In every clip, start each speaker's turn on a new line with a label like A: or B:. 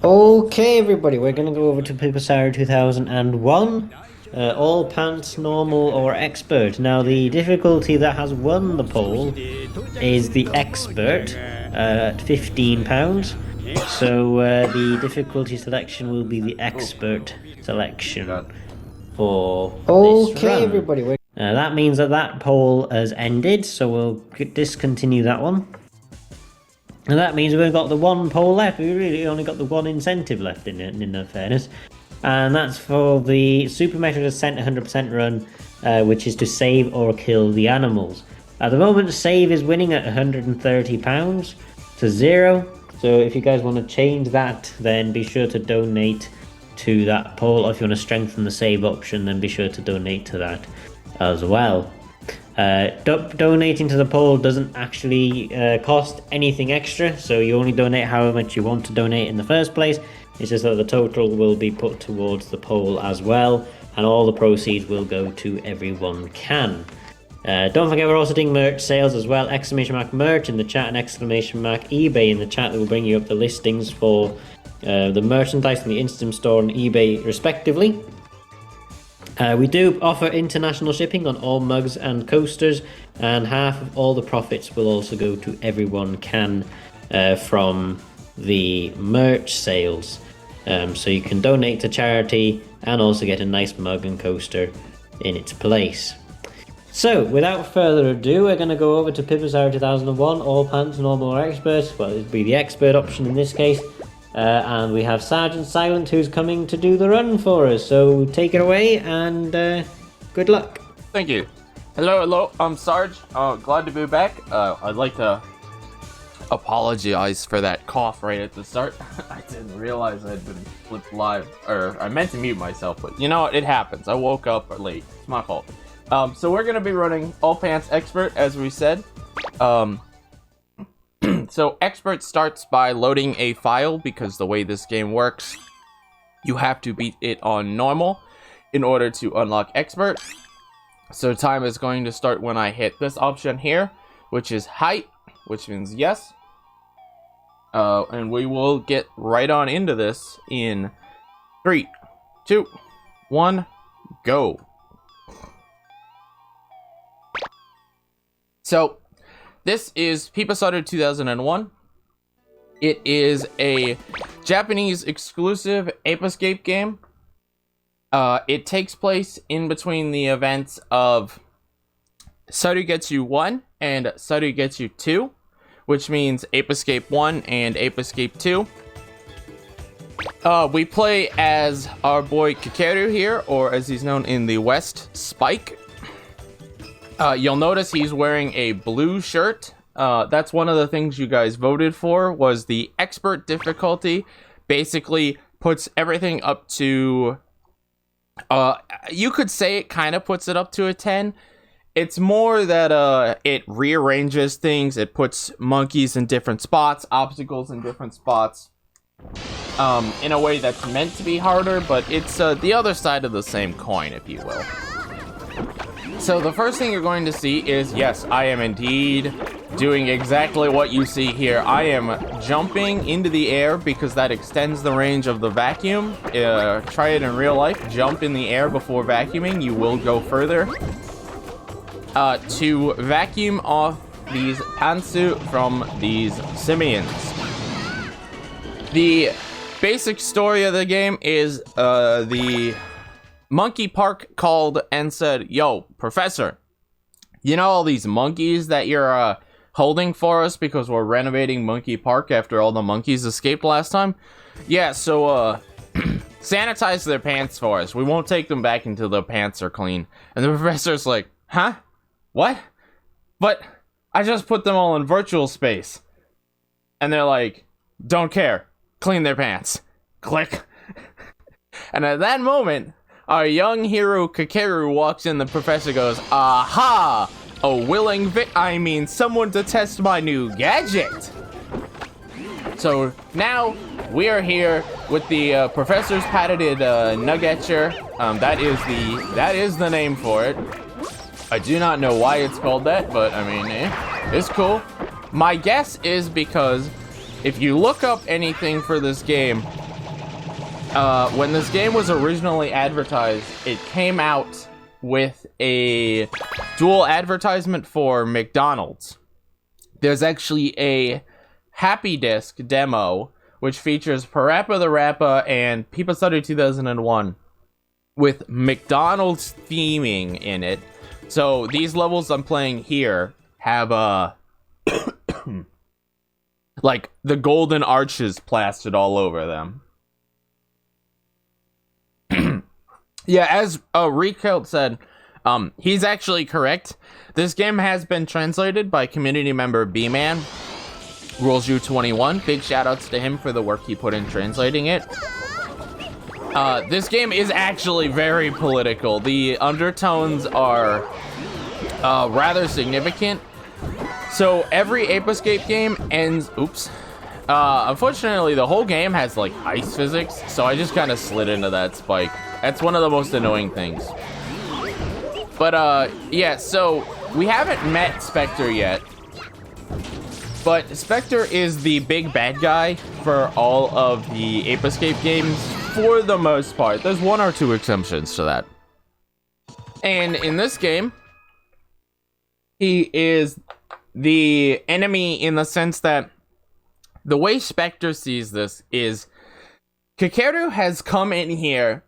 A: Okay, everybody, we're going to go over to Piposaru 2001. All pants, normal, or expert. Now, the difficulty that has won the poll is the expert at £15. So the difficulty selection will be the expert selection for this run. Everybody, that means that poll has ended, so we'll discontinue that one. And that means we've got the one poll left. We really only got the one incentive left in fairness. And that's for the Super Metal Descent 100% run, which is to save or kill the animals. At the moment, save is winning at £130 to 0. So if you guys want to change that, then be sure to donate to that poll. Or if you want to strengthen the save option, then be sure to donate to that as well. Donating to the poll doesn't actually cost anything extra, so you only donate however much you want to donate in the first place. It's just that the total will be put towards the poll as well, and all the proceeds will go to Everyone Can. Don't forget we're also doing merch sales as well. Exclamation mark merch in the chat and exclamation mark eBay in the chat. That will bring you up the listings for the merchandise in the Instant Store and eBay respectively. We do offer international shipping on all mugs and coasters, and half of all the profits will also go to Everyone Can from the merch sales. So you can donate to charity and also get a nice mug and coaster in its place. So, without further ado, we're going to go over to Piposaru 2001, all pants, normal or expert. Well, it'd be the expert option in this case. And we have srgtsilent who's coming to do the run for us. So take it away and good luck.
B: Thank you. Hello, I'm Sarge. Glad to be back. I'd like to apologize for that cough right at the start. I didn't realize I'd been flipped live, or I meant to mute myself, but you know what? It happens. I woke up late. It's my fault. So we're gonna be running all pants expert as we said. So expert starts by loading a file because the way this game works, you have to beat it on normal in order to unlock expert. So time is going to start when I hit this option here, which is height, which means yes. And we will get right on into this in 3, 2, 1, go. So this is Piposaru 2001. It is a Japanese exclusive Ape Escape game. It takes place in between the events of Srgtsilent 1 and Srgtsilent 2, which means Ape Escape 1 and Ape Escape 2. We play as our boy Kakeru here, or as he's known in the West, Spike. You'll notice he's wearing a blue shirt. That's one of the things you guys voted for, was the expert difficulty. Basically puts everything up to, you could say it kind of puts it up to a 10. It's more that it rearranges things. It puts monkeys in different spots, obstacles in different spots, in a way that's meant to be harder, but it's the other side of the same coin, if you will. So the first thing you're going to see is, yes, I am indeed doing exactly what you see here. I am jumping into the air because that extends the range of the vacuum. Try it in real life. Jump in the air before vacuuming. You will go further. To vacuum off these pantsuit from these simians. The basic story of the game is the Monkey Park called and said, "Yo, Professor, you know all these monkeys that you're holding for us because we're renovating Monkey Park after all the monkeys escaped last time? Yeah, so sanitize their pants for us. We won't take them back until their pants are clean." And the professor's like, "Huh? What? But I just put them all in virtual space." And they're like, "Don't care. Clean their pants." Click. And at that moment, our young hero Kakeru walks in. The professor goes, "Aha! A willing someone to test my new gadget." So now we are here with the professor's patented nuggetcher. That is the name for it. I do not know why it's called that, but I mean, it's cool. My guess is because if you look up anything for this game, when this game was originally advertised, it came out with a dual advertisement for McDonald's. There's actually a Happy Disc demo, which features Parappa the Rappa and Piposaru 2001 with McDonald's theming in it. So these levels I'm playing here have like the golden arches plastered all over them. Yeah, as Rico said, he's actually correct. This game has been translated by community member B-Man, Rules U21. Big shoutouts to him for the work he put in translating it. This game is actually very political. The undertones are rather significant. So every Ape Escape game ends... Oops. Unfortunately, the whole game has like ice physics, so I just kind of slid into that spike. That's one of the most annoying things. But yeah, so we haven't met Spectre yet. But Spectre is the big bad guy for all of the Ape Escape games, for the most part. There's one or two exceptions to that. And in this game, he is the enemy in the sense that the way Spectre sees this is Kakeru has come in here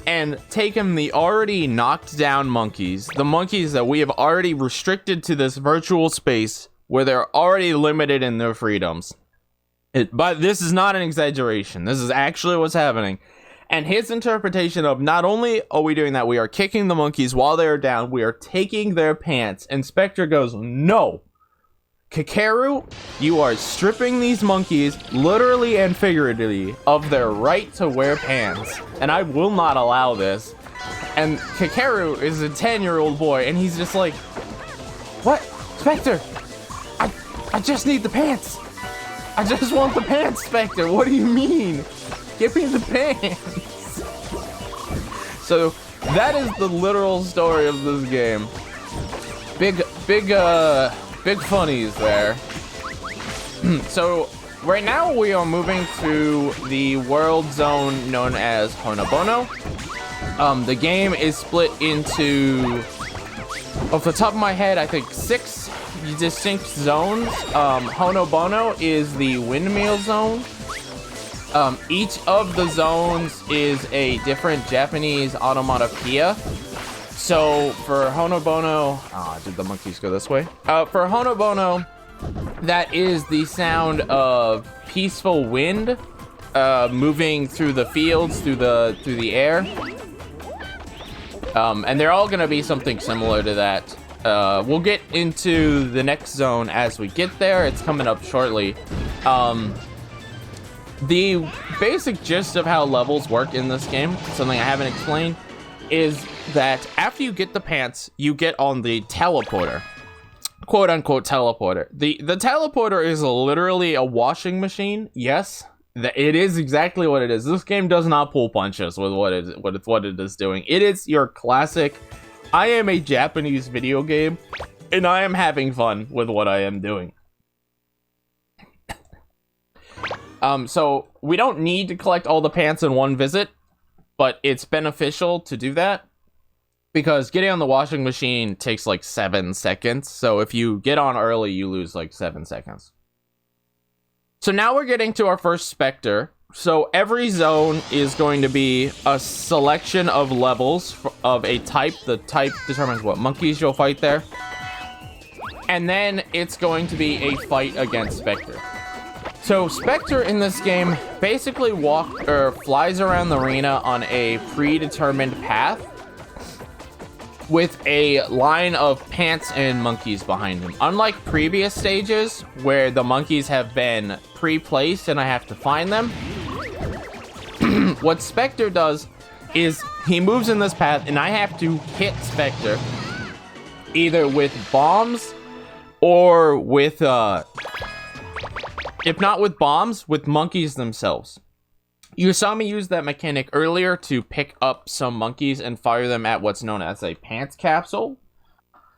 B: and taken the already knocked down monkeys, the monkeys that we have already restricted to this virtual space where they're already limited in their freedoms. But this is not an exaggeration. This is actually what's happening. And his interpretation of not only are we doing that, we are kicking the monkeys while they are down, we are taking their pants. And Spectre goes, no. Kakeru, you are stripping these monkeys, literally and figuratively, of their right to wear pants. And I will not allow this. And Kakeru is a 10-year-old boy, and he's just like, what? Spectre, I just need the pants. I just want the pants, Spectre. What do you mean? Give me the pants. So that is the literal story of this game. Big funnies there. So right now we are moving to the world zone known as Honobono. The game is split into, off the top of my head, I think 6 distinct zones. Honobono is the windmill zone. Each of the zones is a different Japanese onomatopoeia. So for Honobono, did the monkeys go this way? For Honobono, that is the sound of peaceful wind moving through the fields, through the air. And they're all gonna be something similar to that. We'll get into the next zone as we get there. It's coming up shortly. The basic gist of how levels work in this game, something I haven't explained, is that after you get the pants, you get on the teleporter. Quote unquote teleporter. The teleporter is literally a washing machine. Yes, it is exactly what it is. This game does not pull punches with what it is doing. It is your classic, I am a Japanese video game, and I am having fun with what I am doing. So we don't need to collect all the pants in one visit, but it's beneficial to do that because getting on the washing machine takes like 7 seconds. So if you get on early, you lose like 7 seconds. So now we're getting to our first Spectre. So every zone is going to be a selection of levels of a type. The type determines what monkeys you'll fight there. And then it's going to be a fight against Spectre. So Spectre in this game basically flies around the arena on a predetermined path with a line of pants and monkeys behind him. Unlike previous stages where the monkeys have been pre-placed and I have to find them, what Spectre does is he moves in this path and I have to hit Spectre either with bombs or with if not with bombs, with monkeys themselves. You saw me use that mechanic earlier to pick up some monkeys and fire them at what's known as a pants capsule,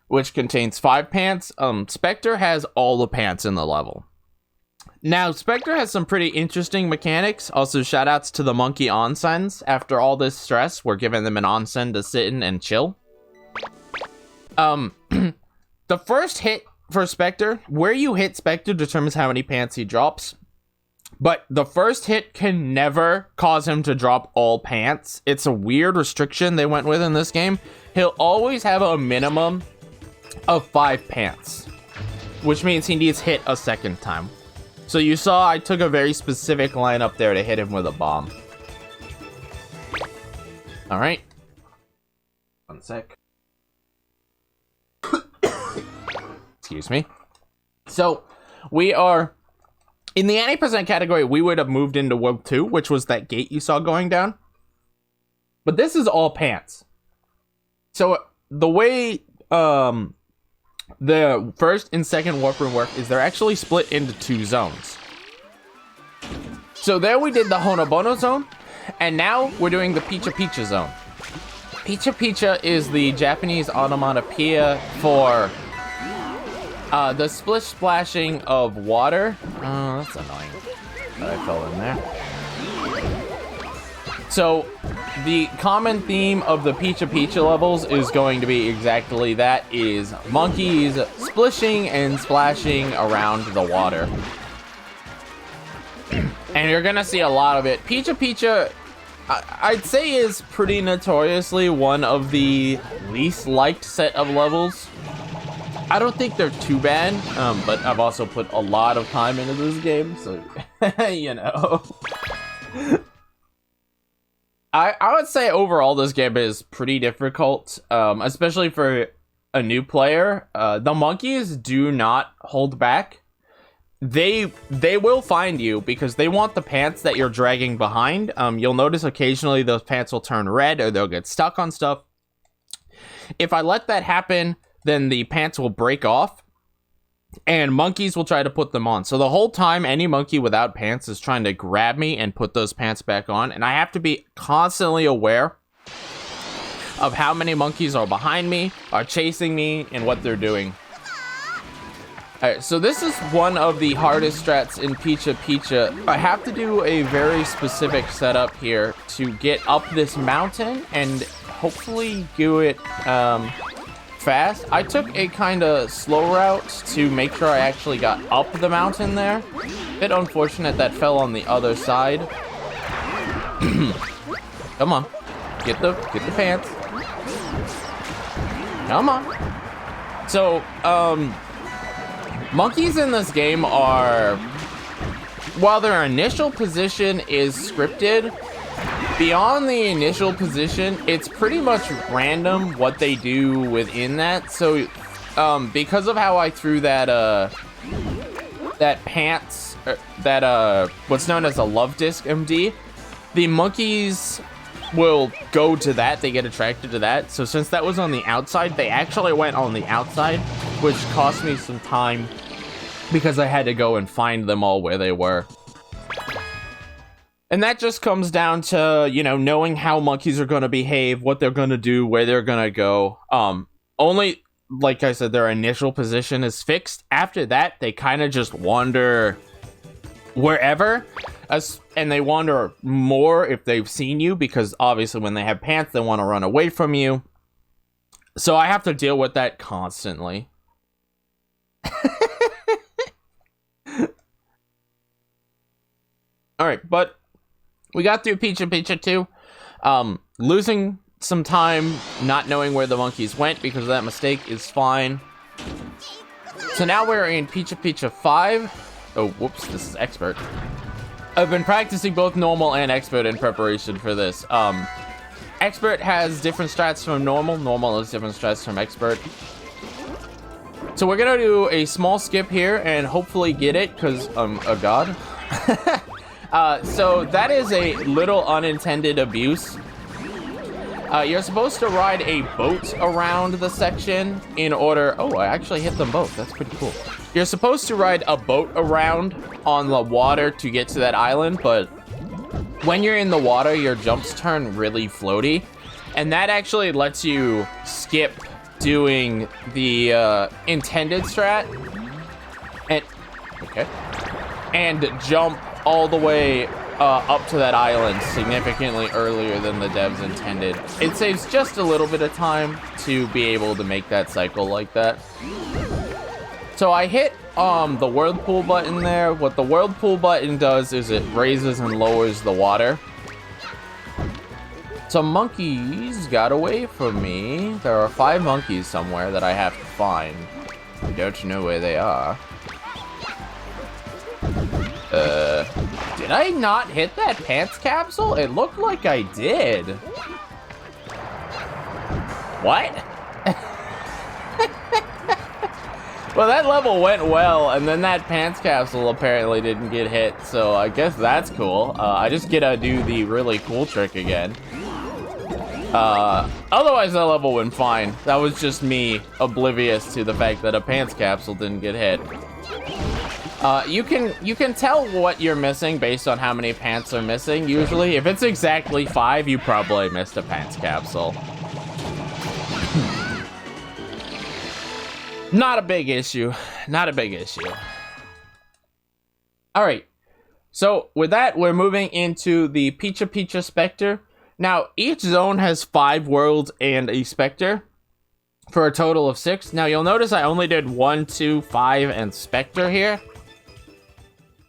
B: which contains 5 pants. Spectre has all the pants in the level. Now, Spectre has some pretty interesting mechanics. Also, shoutouts to the monkey onsens. After all this stress, we're giving them an onsen to sit in and chill. The first hit for Spectre, where you hit Spectre determines how many pants he drops. But the first hit can never cause him to drop all pants. It's a weird restriction they went with in this game. He'll always have a minimum of 5 pants, which means he needs hit a second time. So you saw I took a very specific line up there to hit him with a bomb. All right. 1 sec. Excuse me. So we are in the 80% category. We would have moved into World 2, which was that gate you saw going down. But this is all pants. So the way the first and second warp room work is they're actually split into 2 zones. So there we did the Honobono zone, and now we're doing the Picha Picha zone. Picha Picha is the Japanese onomatopoeia for the splish splashing of water. Oh, that's annoying that I fell in there. So the common theme of the Picha Picha levels is going to be exactly that, is monkeys splishing and splashing around the water. And you're gonna see a lot of it. Picha Picha, I'd say, is pretty notoriously one of the least liked set of levels. I don't think they're too bad, but I've also put a lot of time into this game, so, you know. I would say overall this game is pretty difficult, especially for a new player. The monkeys do not hold back. They will find you because they want the pants that you're dragging behind. You'll notice occasionally those pants will turn red or they'll get stuck on stuff. If I let that happen, then the pants will break off and monkeys will try to put them on. So the whole time, any monkey without pants is trying to grab me and put those pants back on. And I have to be constantly aware of how many monkeys are behind me, are chasing me, and what they're doing. Alright, so this is one of the hardest strats in Picha Picha. I have to do a very specific setup here to get up this mountain and hopefully do it fast. I took a kind of slow route to make sure I actually got up the mountain there. Bit unfortunate that fell on the other side. Come on, get the pants. Come on. So monkeys in this game are, while their initial position is scripted, beyond the initial position, it's pretty much random what they do within that. So, because of how I threw that pants, what's known as a love disc MD, the monkeys will go to that. They get attracted to that. So since that was on the outside, they actually went on the outside, which cost me some time because I had to go and find them all where they were. And that just comes down to, you know, knowing how monkeys are going to behave, what they're going to do, where they're going to go. Only, like I said, their initial position is fixed. After that, they kind of just wander wherever. And they wander more if they've seen you, because obviously when they have pants, they want to run away from you. So I have to deal with that constantly. Alright, but we got through Picha Picha 2. Losing some time not knowing where the monkeys went because of that mistake is fine. So now we're in Picha Picha 5. Oh, whoops, this is expert. I've been practicing both normal and expert in preparation for this. Expert has different strats from normal. Normal has different strats from expert. So we're gonna do a small skip here and hopefully get it, because, oh god. So that is a little unintended abuse. You're supposed to ride a boat around the section in order... Oh, I actually hit them both. That's pretty cool. You're supposed to ride a boat around on the water to get to that island, but when you're in the water, your jumps turn really floaty. And that actually lets you skip doing the intended strat. And... Okay. and jump all the way up to that island significantly earlier than the devs intended. It saves just a little bit of time to be able to make that cycle like that. So I hit the whirlpool button there. What the whirlpool button does is it raises and lowers the water. Some monkeys got away from me. There are 5 monkeys somewhere that I have to find. I don't know where they are. Did I not hit that pants capsule? It looked like I did. What? Well, that level went well, and then that pants capsule apparently didn't get hit, so I guess that's cool. I just get to do the really cool trick again. Otherwise that level went fine. That was just me oblivious to the fact that a pants capsule didn't get hit. You can tell what you're missing based on how many pants are missing. Usually, if it's exactly 5, you probably missed a pants capsule. Not a big issue. Not a big issue. All right. So with that, we're moving into the Picha Spectre. Now, each zone has 5 worlds and a Spectre for a total of 6. Now, you'll notice I only did 1, 2, 5, and Spectre here.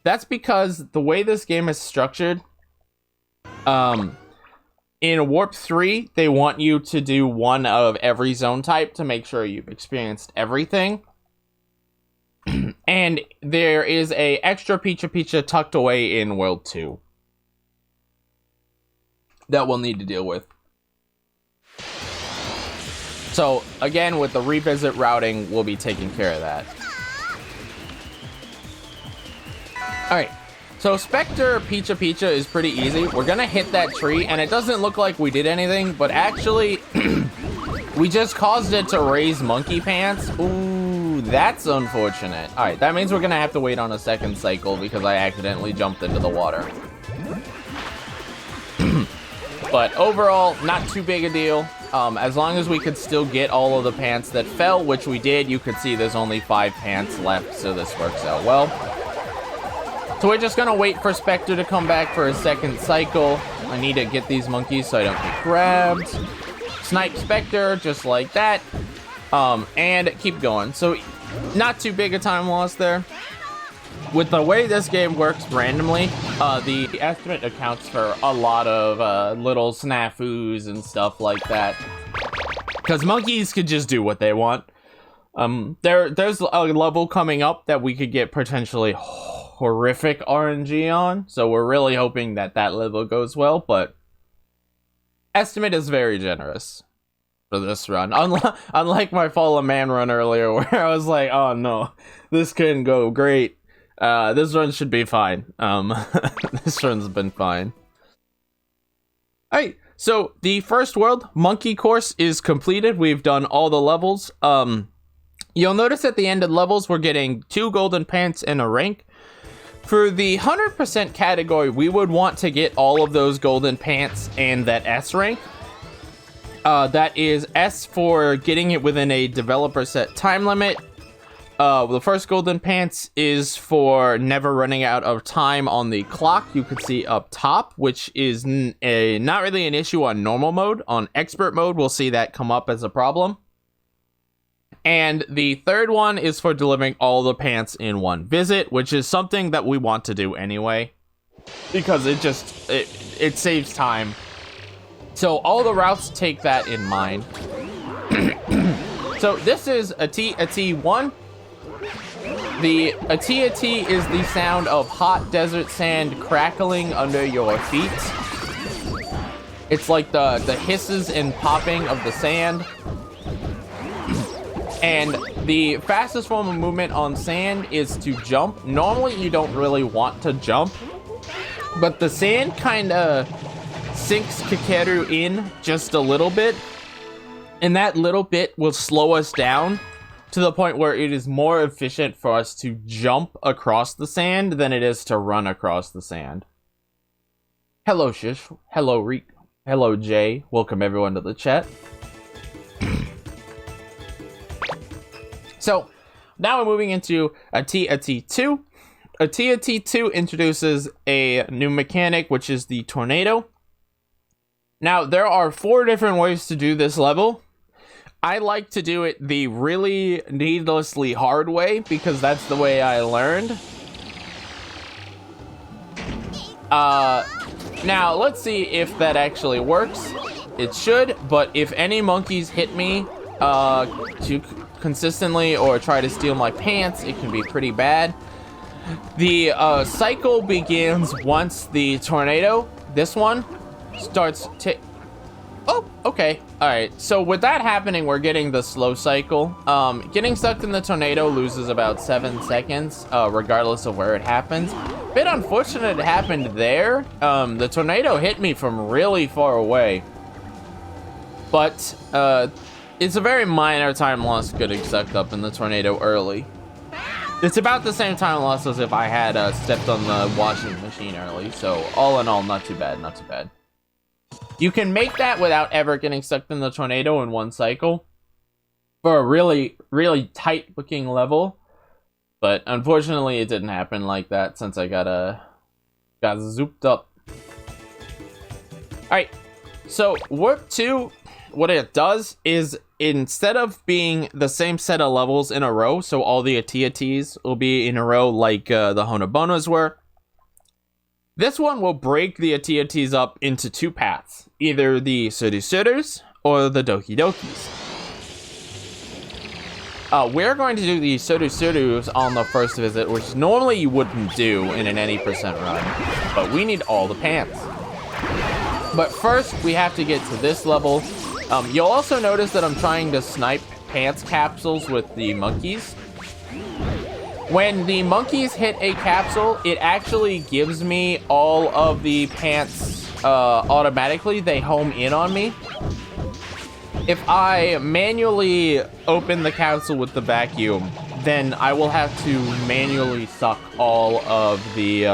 B: That's because the way this game is structured, in Warp 3, they want you to do 1 of every zone type to make sure you've experienced everything. And there is a extra Picha tucked away in World 2 that we'll need to deal with. So, again, with the revisit routing, we'll be taking care of that. Alright, so Spectre Picha is pretty easy. We're gonna hit that tree, and it doesn't look like we did anything, but actually, we just caused it to raise monkey pants. Ooh, that's unfortunate. Alright, that means we're gonna have to wait on a second cycle because I accidentally jumped into the water. But overall, not too big a deal. As long as we could still get all of the pants that fell, which we did, you could see there's only 5 pants left, so this works out well. So we're just gonna wait for Spectre to come back for a second cycle. I need to get these monkeys so I don't get grabbed. Snipe Spectre, just like that. And keep going. So, not too big a time loss there. With the way this game works randomly, the estimate accounts for a lot of little snafus and stuff like that. Because monkeys could just do what they want. There's a level coming up that we could get potentially horrific RNG on, so we're really hoping that that level goes well, but estimate is very generous for this run. Unlike my Fallen Man run earlier, where I was like, oh no, this couldn't go great. This run should be fine. This run's been fine. Alright, so the first world, Monkey Course, is completed. We've done all the levels. You'll notice at the end of the levels, we're getting 2 golden pants and a rank. For the 100% category, we would want to get all of those golden pants and that S rank. That is S for getting it within a developer set time limit. The first golden pants is for never running out of time on the clock. You can see up top, which is not really an issue on normal mode. On expert mode, we'll see that come up as a problem. And the third one is for delivering all the pants in one visit, which is something that we want to do anyway, because it saves time. So all the routes take that in mind. So this is a T1. A T is the sound of hot desert sand crackling under your feet. It's like the hisses and popping of the sand. And the fastest form of movement on sand is to jump. Normally, you don't really want to jump, but the sand kind of sinks Kakeru in just a little bit, and that little bit will slow us down to the point where it is more efficient for us to jump across the sand than it is to run across the sand. Hello, Shish. Hello, Reek. Hello, Jay. Welcome everyone to the chat. So now we're moving into a T2. Atia T2 introduces a new mechanic, which is the tornado. Now, there are 4 different ways to do this level. I like to do it the really needlessly hard way, because that's the way I learned. Now, let's see if that actually works. It should, but if any monkeys hit me too consistently or try to steal my pants, it can be pretty bad. The cycle begins once the tornado, this one, starts to... Oh, okay. All right. So with that happening, we're getting the slow cycle. Getting stuck in the tornado loses about 7 seconds, regardless of where it happens. Bit unfortunate it happened there. The tornado hit me from really far away. But it's a very minor time loss getting sucked up in the tornado early. It's about the same time loss as if I had stepped on the washing machine early. So all in all, not too bad, not too bad. You can make that without ever getting stuck in the tornado in one cycle for a really, really tight looking level. But unfortunately, it didn't happen like that since I got zooped up. All right, so Warp 2, what it does is instead of being the same set of levels in a row, so all the Atia-Ts will be in a row like the Honobonos were, this one will break the Atia-Ts up into 2 paths, either the Suru-Surus or the Doki Dokis. We're going to do the Suru-Surus on the first visit, which normally you wouldn't do in an any percent run, but we need all the pants. But first, we have to get to this level. You'll also notice that I'm trying to snipe pants capsules with the monkeys. When the monkeys hit a capsule, it actually gives me all of the pants automatically. They home in on me. If I manually open the capsule with the vacuum, then I will have to manually suck all of the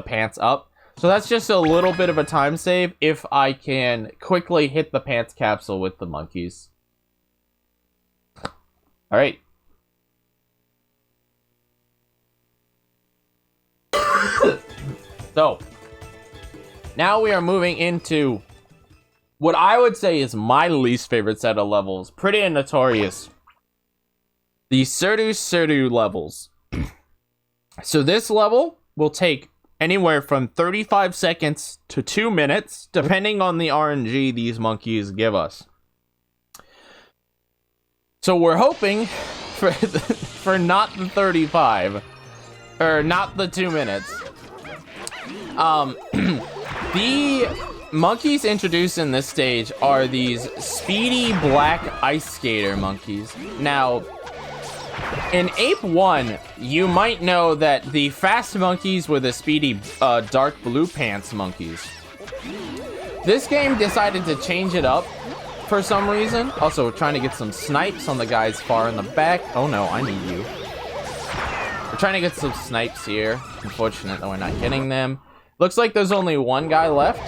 B: pants up. So that's just a little bit of a time save if I can quickly hit the pants capsule with the monkeys. All right. So, now we are moving into what I would say is my least favorite set of levels. Pretty notorious. The Suru levels. So this level will take anywhere from 35 seconds to 2 minutes, depending on the RNG these monkeys give us. So we're hoping for not the 35, or not the 2 minutes. The monkeys introduced in this stage are these speedy black ice skater monkeys. Now, in Ape 1, you might know that the fast monkeys were the speedy dark blue pants monkeys. This game decided to change it up for some reason. Also, trying to get some snipes on the guys far in the back. Oh no, I need you. We're trying to get some snipes here. Unfortunate that we're not getting them. Looks like there's only one guy left.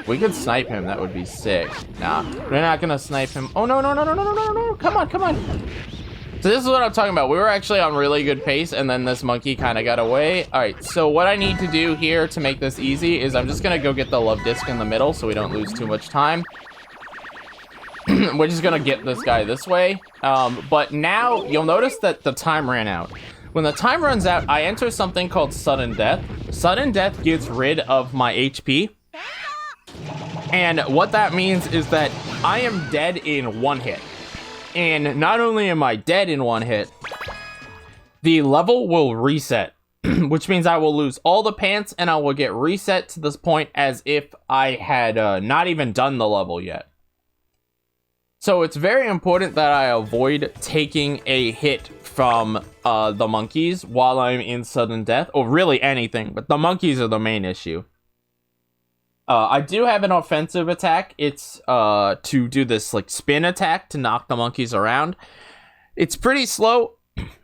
B: We could snipe him, that would be sick. Nah, we're not gonna snipe him. Oh no, no, no, no, no, no, no, no, come on, come on. So this is what I'm talking about. We were actually on really good pace and then this monkey kind of got away. All right, so what I need to do here to make this easy is I'm just gonna go get the love disc in the middle so we don't lose too much time. We're just gonna get this guy this way. But now you'll notice that the time ran out. When the time runs out, I enter something called sudden death. Sudden death gets rid of my HP. And what that means is that I am dead in 1 hit. And not only am I dead in 1 hit, the level will reset, which means I will lose all the pants and I will get reset to this point as if I had not even done the level yet. So it's very important that I avoid taking a hit from the monkeys while I'm in sudden death, or really anything, but the monkeys are the main issue. I do have an offensive attack. It's to do this like spin attack to knock the monkeys around. It's pretty slow,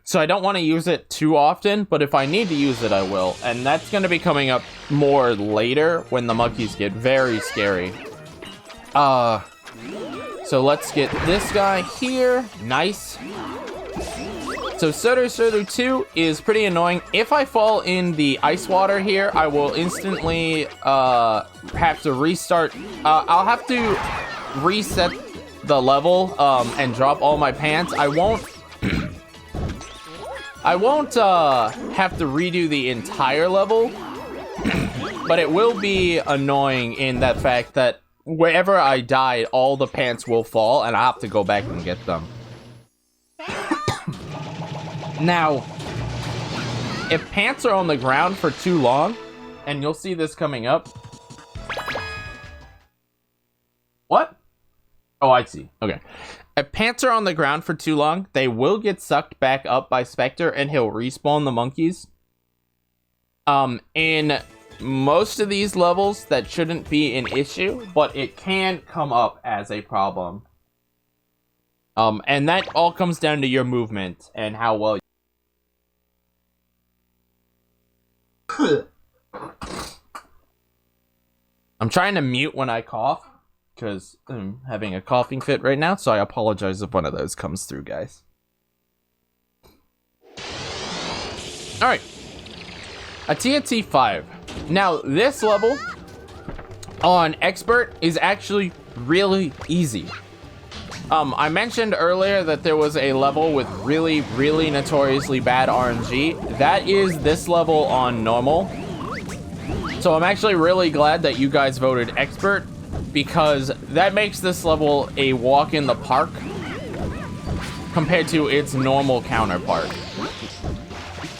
B: so I don't want to use it too often, but if I need to use it, I will. And that's going to be coming up more later when the monkeys get very scary. So let's get this guy here. Nice. So Srgtsilent 2 is pretty annoying. If I fall in the ice water here, I will instantly have to restart. I'll have to reset the level and drop all my pants. I won't have to redo the entire level, but it will be annoying in that fact that wherever I die, all the pants will fall and I have to go back and get them. Now, if pants are on the ground for too long, and you'll see this coming up. What? Oh, I see. Okay. If pants are on the ground for too long, they will get sucked back up by Spectre and he'll respawn the monkeys. In most of these levels, that shouldn't be an issue, but it can come up as a problem. And that all comes down to your movement and how well I'm trying to mute when I cough, because I'm having a coughing fit right now, so I apologize if one of those comes through, guys. Alright. A TNT 5. Now, this level on Expert is actually really easy. I mentioned earlier that there was a level with really, really notoriously bad RNG. That is this level on normal. So I'm actually really glad that you guys voted Expert, because that makes this level a walk in the park compared to its normal counterpart.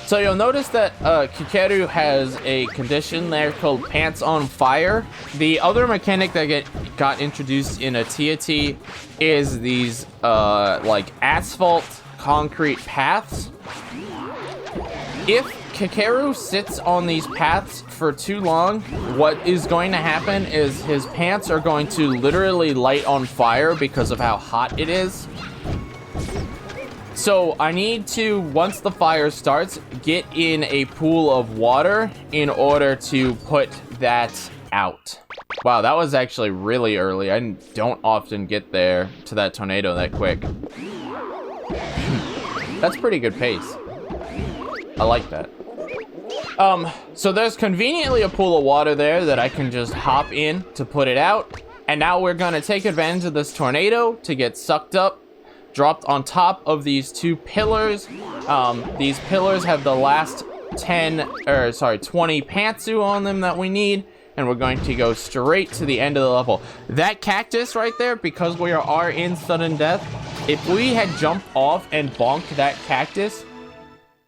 B: So you'll notice that Kikeru has a condition there called Pants on Fire. The other mechanic that got introduced in a TAT is these like asphalt concrete paths. If Kikeru sits on these paths for too long, what is going to happen is his pants are going to literally light on fire because of how hot it is. So I need to, once the fire starts, get in a pool of water in order to put that out. Wow, that was actually really early. I don't often get there to that tornado that quick. That's pretty good pace. I like that. So there's conveniently a pool of water there that I can just hop in to put it out. And now we're gonna take advantage of this tornado to get sucked up, dropped on top of these two pillars. These pillars have the last 20 pantsu on them that we need, and we're going to go straight to the end of the level. That cactus right there, because we are in sudden death, if we had jumped off and bonked that cactus,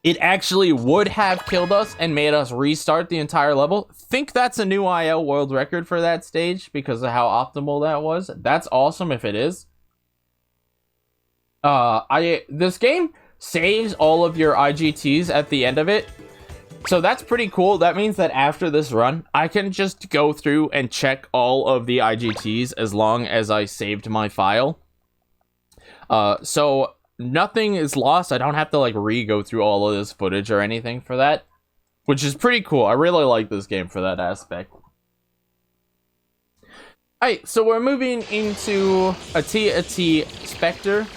B: it actually would have killed us and made us restart the entire level. Think that's a new IL world record for that stage because of how optimal that was. That's awesome if it is. This game saves all of your IGTs at the end of it. So that's pretty cool. That means that after this run, I can just go through and check all of the IGTs as long as I saved my file. So nothing is lost. I don't have to like re-go through all of this footage or anything for that, which is pretty cool. I really like this game for that aspect. Alright, so we're moving into a TAT Spectre.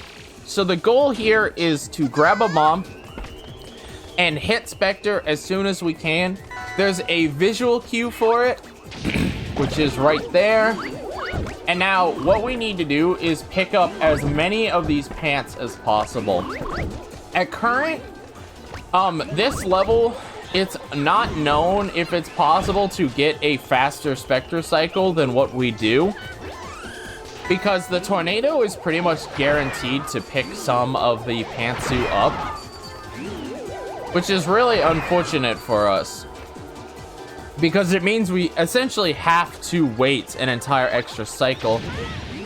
B: So the goal here is to grab a bomb and hit Spectre as soon as we can. There's a visual cue for it, which is right there. And now what we need to do is pick up as many of these pants as possible. At current, this level, it's not known if it's possible to get a faster Spectre cycle than what we do, because the tornado is pretty much guaranteed to pick some of the pantsu up, which is really unfortunate for us, because it means we essentially have to wait an entire extra cycle,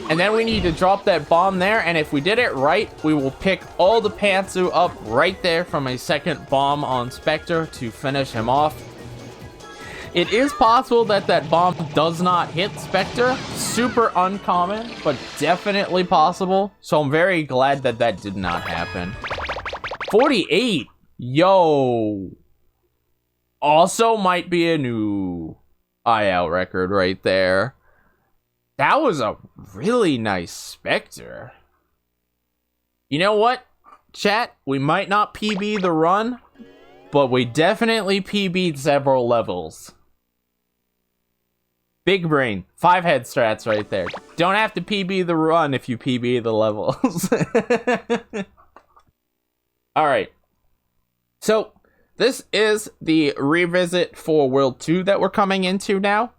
B: and then we need to drop that bomb there, and if we did it right, we will pick all the pantsu up right there from a second bomb on Spectre to finish him off. It is possible that that bomb does not hit Spectre. Super uncommon, but definitely possible. So I'm very glad that that did not happen. 48. Yo. Also might be a new IL record right there. That was a really nice Spectre. You know what? chat, we might not PB the run, but we definitely PB'd several levels. Big brain. 5 head strats right there. Don't have to PB the run if you PB the levels. Alright. So, this is the revisit for World 2 that we're coming into now.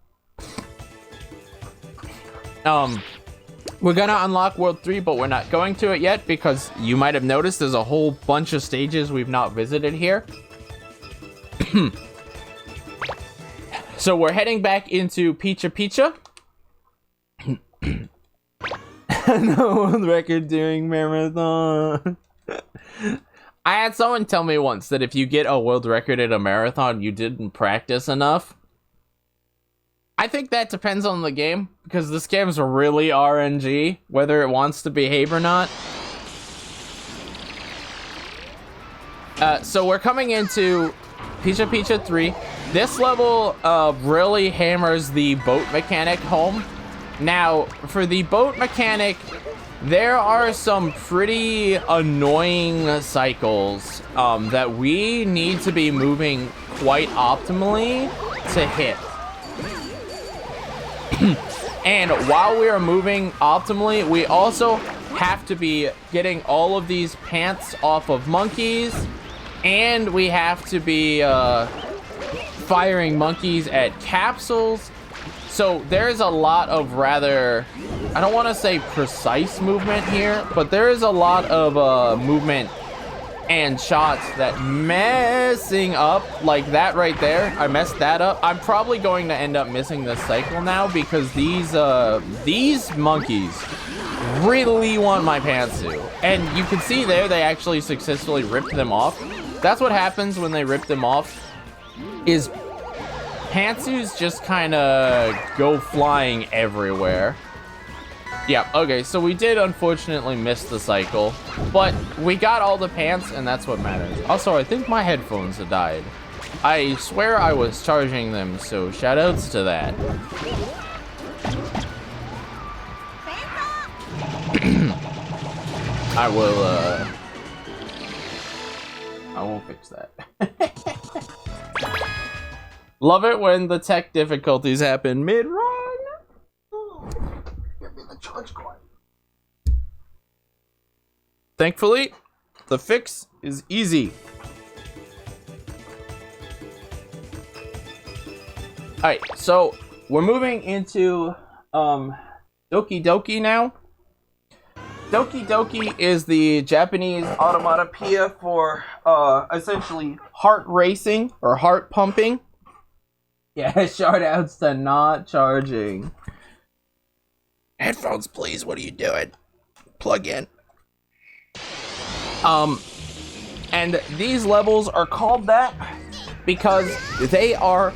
B: We're gonna unlock World 3, but we're not going to it yet because you might have noticed there's a whole bunch of stages we've not visited here. So we're heading back into Picha. No world record doing marathon. I had someone tell me once that if you get a world record at a marathon, you didn't practice enough. I think that depends on the game, because this game's really RNG, whether it wants to behave or not. So we're coming into Picha 3. This level really hammers the boat mechanic home. Now, for the boat mechanic, there are some pretty annoying cycles that we need to be moving quite optimally to hit. And while we are moving optimally, we also have to be getting all of these pants off of monkeys, and we have to be firing monkeys at capsules. So there's a lot of rather, I don't want to say precise movement here, but there is a lot of movement and shots that messing up, like that right there. I messed that up. I'm probably going to end up missing this cycle now because these monkeys really want my pantsu. And you can see there, they actually successfully ripped them off. That's what happens when they rip them off, is pantsus just kind of go flying everywhere. Yeah, okay, so we did unfortunately miss the cycle, but we got all the pants, and that's what matters. Also, I think my headphones have died. I swear I was charging them, so shoutouts to that. I will fix that. Love it when the tech difficulties happen mid-run. Charge cord. Thankfully, the fix is easy. Alright, so we're moving into Doki Doki now. Doki Doki is the Japanese onomatopoeia for essentially heart racing or heart pumping. Yeah, shout outs to not charging. Headphones, please. What are you doing? Plug in. And these levels are called that because they are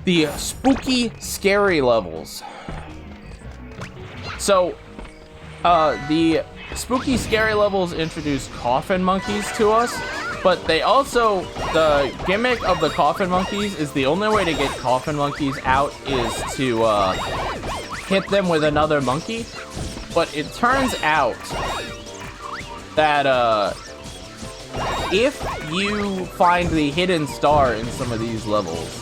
B: the spooky, scary levels. So, the spooky, scary levels introduce coffin monkeys to us, but they also, the gimmick of the coffin monkeys is the only way to get coffin monkeys out is to, hit them with another monkey. But it turns out that if you find the hidden star in some of these levels,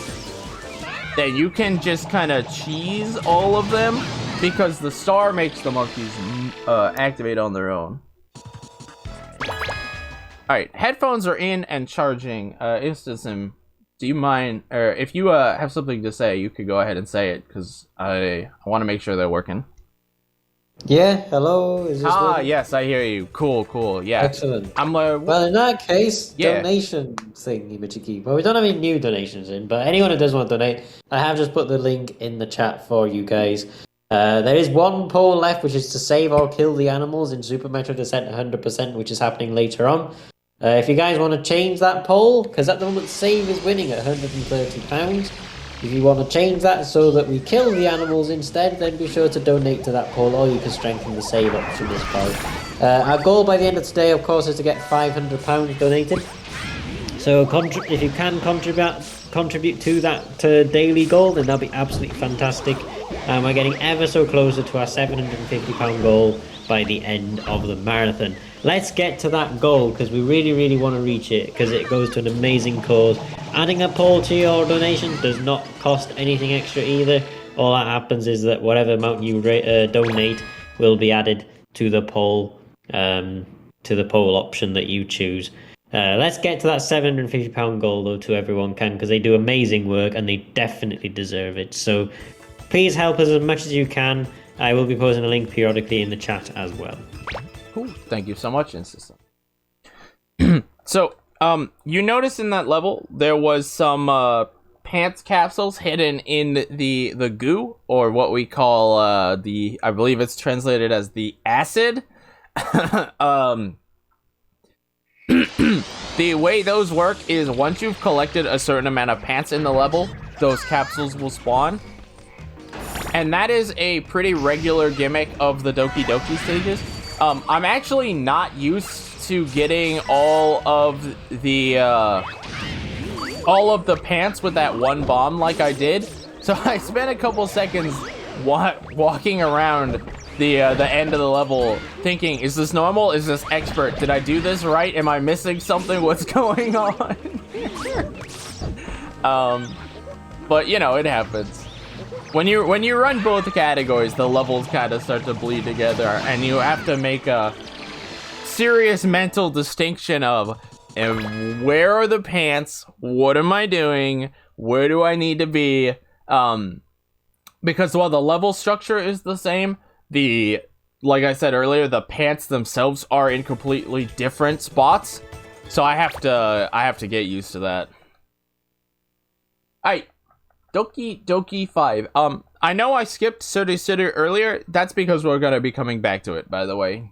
B: then you can just kind of cheese all of them because the star makes the monkeys activate on their own. Alright, headphones are in and charging. InstaSim, do you mind, or if you have something to say, you could go ahead and say it, because I want to make sure they're working.
A: Yeah, hello, is this working?
B: Yes, I hear you. Cool, yeah.
A: Excellent.
B: I'm
A: well, in that case,
B: yeah.
A: Donation thingy, Michiki. Well, we don't have any new donations in, but anyone who does want to donate, I have just put the link in the chat for you guys. There is one poll left, which is to save or kill the animals in Super Metro Descent 100%, which is happening later on. If you guys want to change that poll, because at the moment Save is winning at £130. If you want to change that so that we kill the animals instead, then be sure to donate to that poll, or you can strengthen the save option as well. Our goal by the end of today, of course, is to get £500 donated. So if you can contribute to that daily goal, then that'll be absolutely fantastic. We're getting ever so closer to our £750 goal by the end of the marathon. Let's get to that goal, because we really want to reach it, because it goes to an amazing cause. Adding a poll to your donation does not cost anything extra either. All that happens is that whatever amount you donate will be added to the poll option that you choose. Let's get to that £750 goal though to EveryoneCan, because they do amazing work and they definitely deserve it. So please help us as much as you can. I will be posting a link periodically in the chat as well.
B: Cool. Thank you so much, InstaSpeedathon. So, you notice in that level there was some pants capsules hidden in the goo, or what we call I believe it's translated as the acid. The way those work is once you've collected a certain amount of pants in the level, those capsules will spawn. And that is a pretty regular gimmick of the Doki Doki stages. I'm actually not used to getting all of the pants with that one bomb like I did. So I spent a couple seconds walking around the end of the level thinking, is this normal? Is this expert? Did I do this right? Am I missing something? What's going on? But you know, it happens. When you run both categories, the levels kind of start to bleed together, and you have to make a serious mental distinction of where are the pants? What am I doing? Where do I need to be? Because while the level structure is the same, like I said earlier, the pants themselves are in completely different spots. So I have to get used to that. Alright. Doki Doki 5. I know I skipped srgtsilent earlier. That's because we're gonna be coming back to it, by the way.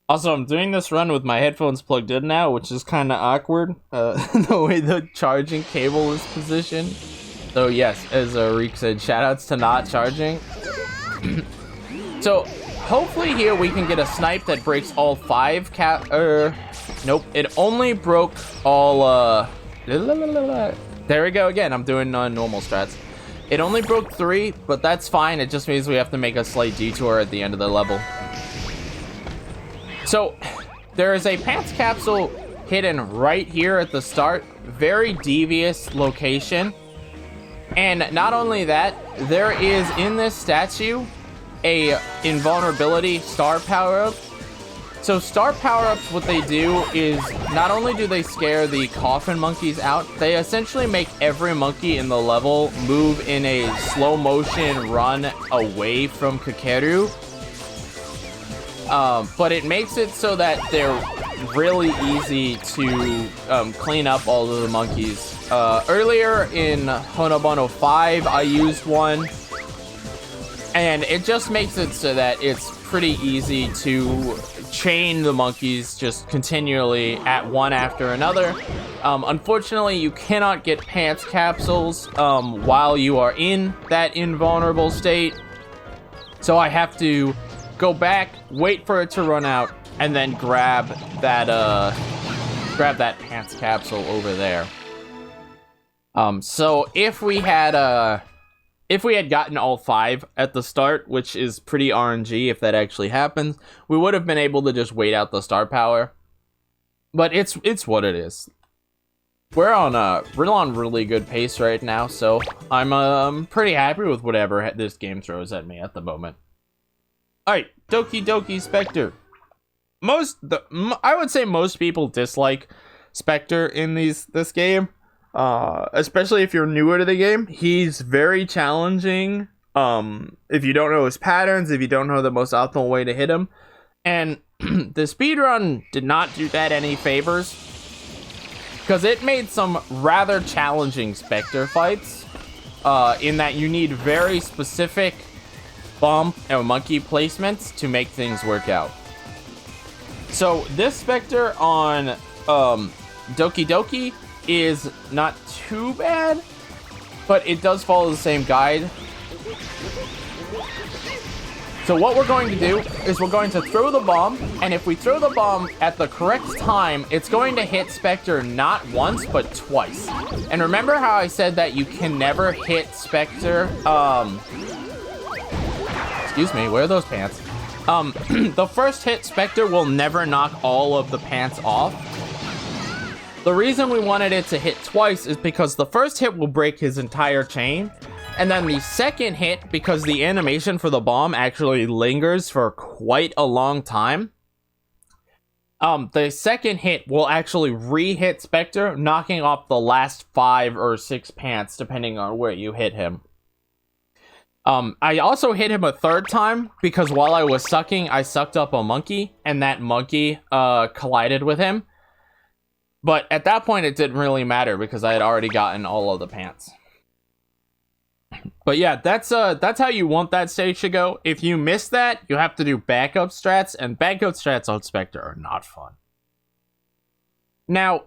B: Also, I'm doing this run with my headphones plugged in now, which is kind of awkward. The way the charging cable is positioned. So yes, as Reek said, shoutouts to not charging. So hopefully here we can get a snipe that breaks all 5 nope, it only broke all there we go again. I'm doing normal strats. It only broke 3, but that's fine. It just means we have to make a slight detour at the end of the level. So there is a pants capsule hidden right here at the start. Very devious location. And not only that, there is in this statue a invulnerability star power-up. So star power-ups, what they do is not only do they scare the coffin monkeys out, they essentially make every monkey in the level move in a slow motion run away from Kakeru. But it makes it so that they're really easy to clean up all of the monkeys. Earlier in Honobono 5, I used one, and it just makes it so that it's pretty easy to chain the monkeys just continually at one after another. Unfortunately, you cannot get pants capsules while you are in that invulnerable state, so I have to go back, wait for it to run out, and then grab that pants capsule over there. So if we had gotten all 5 at the start, which is pretty RNG if that actually happens, we would have been able to just wait out the star power. But it's what it is. We're on really good pace right now, so I'm pretty happy with whatever this game throws at me at the moment. Alright, Doki Doki Spectre. I would say most people dislike Spectre in this game. Especially if you're newer to the game. He's very challenging. If you don't know his patterns, if you don't know the most optimal way to hit him. And the speedrun did not do that any favors, because it made some rather challenging Spectre fights, in that you need very specific bump and monkey placements to make things work out. So this Spectre on Doki Doki is not too bad, but it does follow the same guide. So what we're going to do is we're going to throw the bomb, and if we throw the bomb at the correct time, it's going to hit Spectre not once, but twice. And remember how I said that you can never hit Spectre excuse me, where are those pants? The first hit, Spectre will never knock all of the pants off. The reason we wanted it to hit twice is because the first hit will break his entire chain. And then the second hit, because the animation for the bomb actually lingers for quite a long time. The second hit will actually re-hit Spectre, knocking off the last 5 or 6 pants, depending on where you hit him. I also hit him a third time, because while I was sucking, I sucked up a monkey, and that monkey collided with him. But at that point, it didn't really matter, because I had already gotten all of the pants. But yeah, that's how you want that stage to go. If you miss that, you have to do backup strats, and backup strats on Spectre are not fun. Now,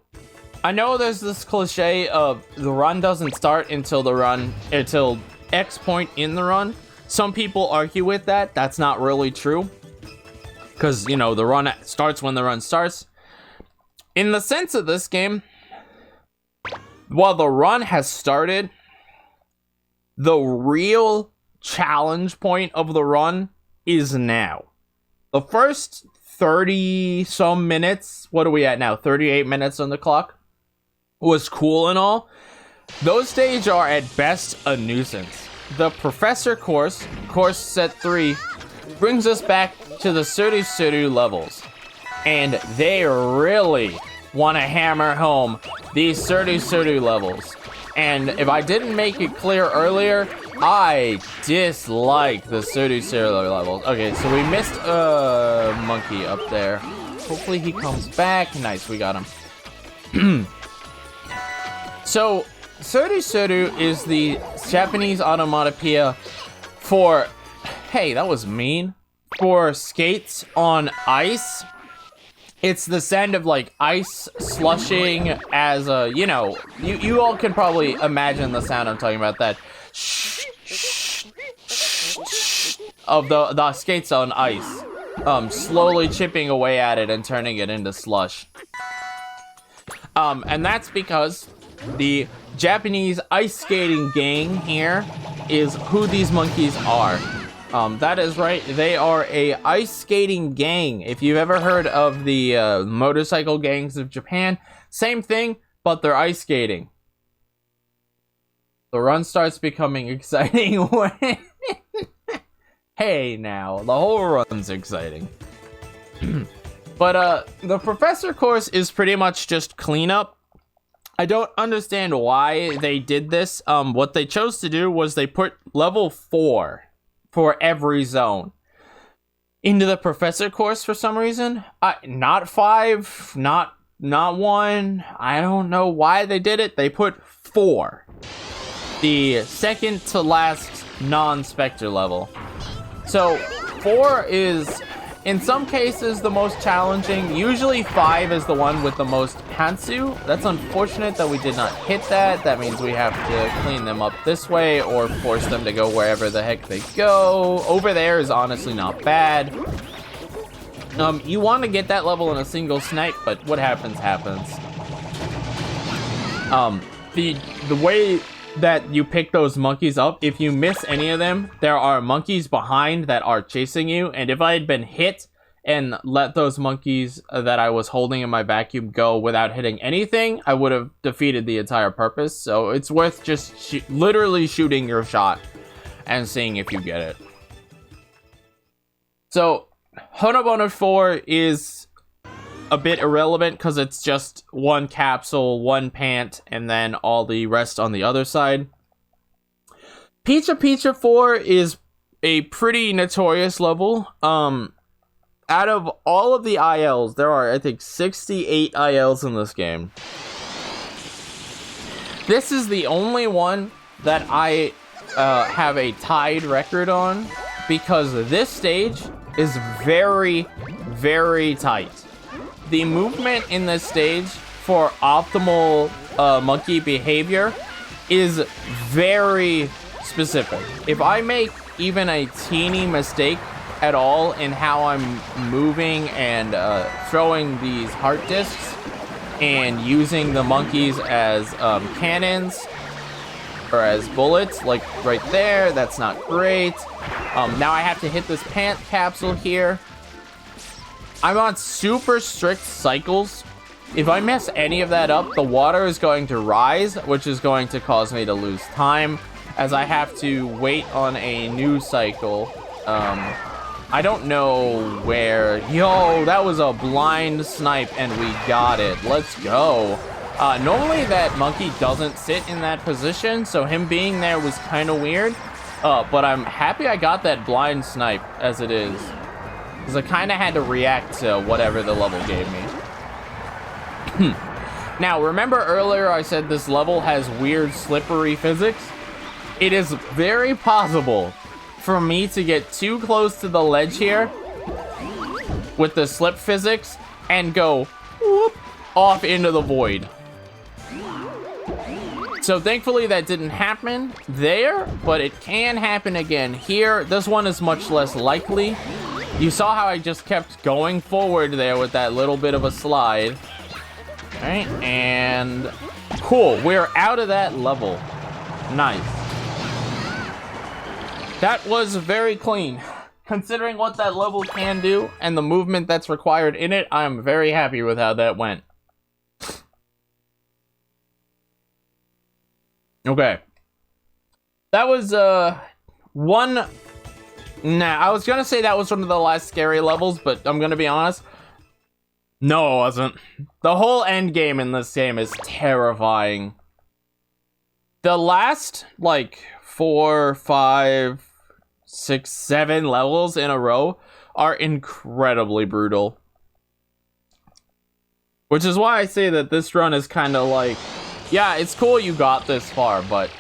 B: I know there's this cliche of the run doesn't start until X point in the run. Some people argue with that. That's not really true. Because, you know, the run starts when the run starts. In the sense of this game, while the run has started, the real challenge point of the run is now. The first 30 some minutes, what are we at now? 38 minutes on the clock, was cool and all. Those stages are at best a nuisance. The Professor course set 3, brings us back to the srgtsilent levels. And they really want to hammer home these srgtsilent levels. And if I didn't make it clear earlier, I dislike the srgtsilent levels. Okay, so we missed a monkey up there. Hopefully he comes back. Nice, we got him. So, srgtsilent is the Japanese onomatopoeia for, hey, that was mean, for skates on ice. It's the sound of like ice slushing as a, you know, you all can probably imagine the sound I'm talking about, that of the skates on ice, slowly chipping away at it and turning it into slush. And that's because the Japanese ice skating gang here is who these monkeys are. That is right, they are a ice skating gang. If you've ever heard of the motorcycle gangs of Japan, same thing, but they're ice skating. The run starts becoming exciting when... Hey now, the whole run's exciting. But the Professor course is pretty much just cleanup. I don't understand why they did this. What they chose to do was they put level 4 for every zone into the Professor course for some reason. Not 5, not 1. I don't know why they did it. They put 4. The second to last non-Spectre level. So 4 is, in some cases, the most challenging. Usually 5 is the one with the most pantsu. That's unfortunate that we did not hit that. That means we have to clean them up this way or force them to go wherever the heck they go. Over there is honestly not bad. You want to get that level in a single snipe, but what happens, happens. The way that you pick those monkeys up, if you miss any of them, there are monkeys behind that are chasing you, and if I had been hit and let those monkeys that I was holding in my vacuum go without hitting anything, I would have defeated the entire purpose. So it's worth just literally shooting your shot and seeing if you get it. So Honobono 4 is a bit irrelevant because it's just one capsule, one pant, and then all the rest on the other side. Picha 4 is a pretty notorious level. Out of all of the ILs, there are, I think, 68 ILs in this game. This is the only one that I have a tied record on, because this stage is very, very tight. The movement in this stage for optimal monkey behavior is very specific. If I make even a teeny mistake at all in how I'm moving and throwing these heart discs and using the monkeys as cannons, or as bullets, like right there. That's not great. Now I have to hit this pant capsule here. I'm on super strict cycles. If I mess any of that up, the water is going to rise, which is going to cause me to lose time, as I have to wait on a new cycle. I don't know where. Yo, that was a blind snipe, and we got it. Let's go. Normally that monkey doesn't sit in that position, so him being there was kind of weird. But I'm happy I got that blind snipe as it is, because I kind of had to react to whatever the level gave me. Now, remember earlier I said this level has weird slippery physics? It is very possible for me to get too close to the ledge here with the slip physics and go whoop, off into the void. So thankfully that didn't happen there, but it can happen again here. This one is much less likely. You saw how I just kept going forward there with that little bit of a slide. All right, and cool, we're out of that level. Nice. That was very clean. Considering what that level can do and the movement that's required in it, I'm very happy with how that went. Okay. That was, one... Nah, I was gonna say that was one of the last scary levels, but I'm gonna be honest. No, it wasn't. The whole end game in this game is terrifying. The last, like, 4, 5, 6, 7 levels in a row are incredibly brutal. Which is why I say that this run is kind of like, yeah, it's cool you got this far, but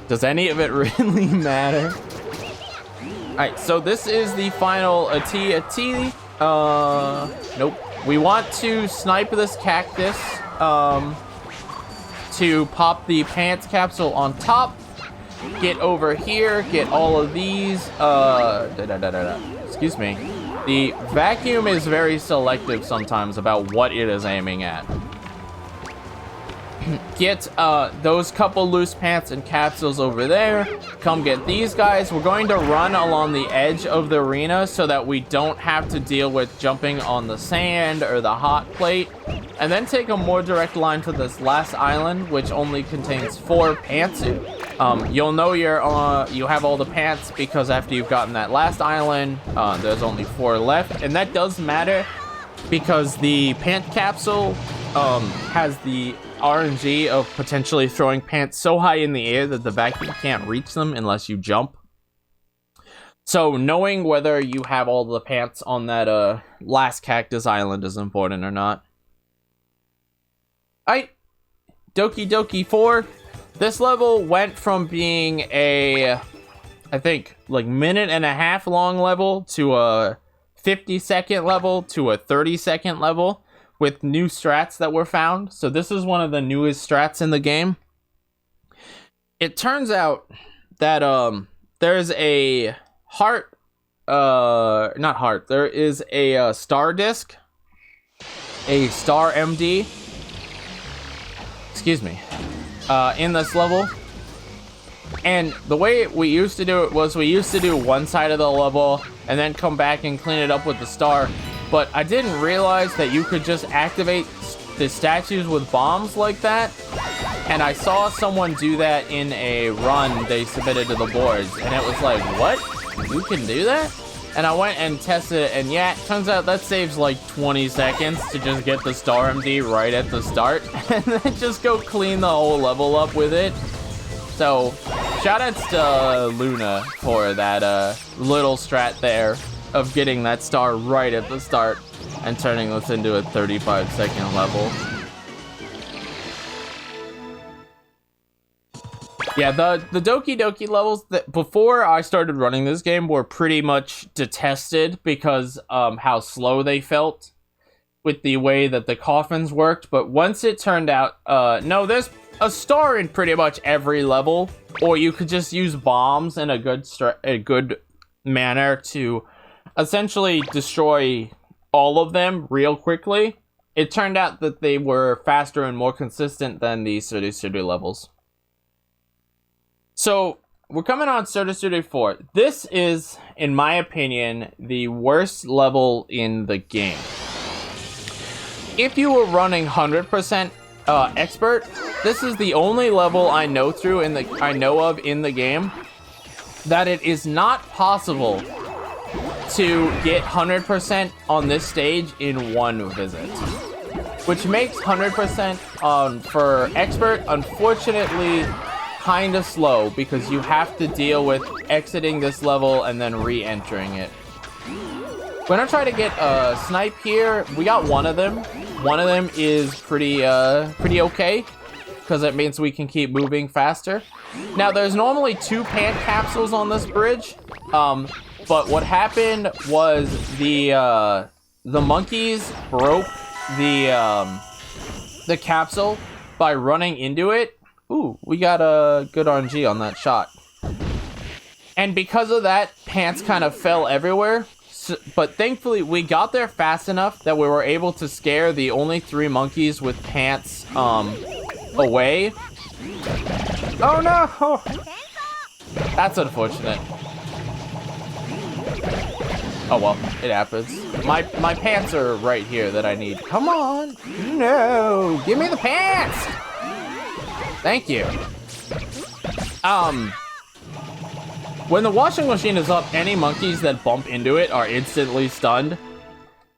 B: does any of it really matter? Alright, so this is the final AT. Nope. We want to snipe this cactus to pop the pants capsule on top. Get over here, get all of these. Excuse me. The vacuum is very selective sometimes about what it is aiming at. Get those couple loose pants and capsules over there. Come get these guys. We're going to run along the edge of the arena so that we don't have to deal with jumping on the sand or the hot plate. And then take a more direct line to this last island, which only contains 4 pants. You'll know you have all the pants because after you've gotten that last island, there's only 4 left. And that does matter because the pant capsule has the RNG of potentially throwing pants so high in the air that the vacuum can't reach them unless you jump. So knowing whether you have all the pants on that last cactus island is important or not. Alright, Doki Doki 4. This level went from being a, I think, like minute-and-a-half long level to a 50-second level to a 30-second level with new strats that were found. So this is one of the newest strats in the game. It turns out that there's a heart, not heart, there is a star disc, a star MD, excuse me, in this level. And the way we used to do it was we used to do one side of the level and then come back and clean it up with the star. But I didn't realize that you could just activate the statues with bombs like that. And I saw someone do that in a run they submitted to the boards. And it was like, what? You can do that? And I went and tested it, and yeah, it turns out that saves like 20 seconds to just get the star MD right at the start. And then just go clean the whole level up with it. So, shoutouts to Luna for that little strat there of getting that star right at the start and turning this into a 35-second level. Yeah, the Doki Doki levels that before I started running this game were pretty much detested because how slow they felt with the way that the coffins worked. But once it turned out, no, there's a star in pretty much every level, or you could just use bombs in a good manner to essentially destroy all of them real quickly. It turned out that they were faster and more consistent than the City levels. So we're coming on Srgtsilent 4. This is, in my opinion, the worst level in the game. If you were running 100% expert, this is the only level I know of in the game that it is not possible to get 100% on this stage in one visit, which makes 100% for expert unfortunately kind of slow, because you have to deal with exiting this level and then re-entering it. We're gonna try to get a snipe here. We got one of them. One of them is pretty okay, because it means we can keep moving faster. Now, there's normally 2 pant capsules on this bridge, but what happened was the monkeys broke the capsule by running into it. Ooh, we got a good RNG on that shot. And because of that, pants kind of fell everywhere. So, but thankfully, we got there fast enough that we were able to scare the only 3 monkeys with pants away. Oh no! Oh. That's unfortunate. Oh well, it happens. My pants are right here that I need. Come on! No! Give me the pants! Thank you. When the washing machine is up, any monkeys that bump into it are instantly stunned.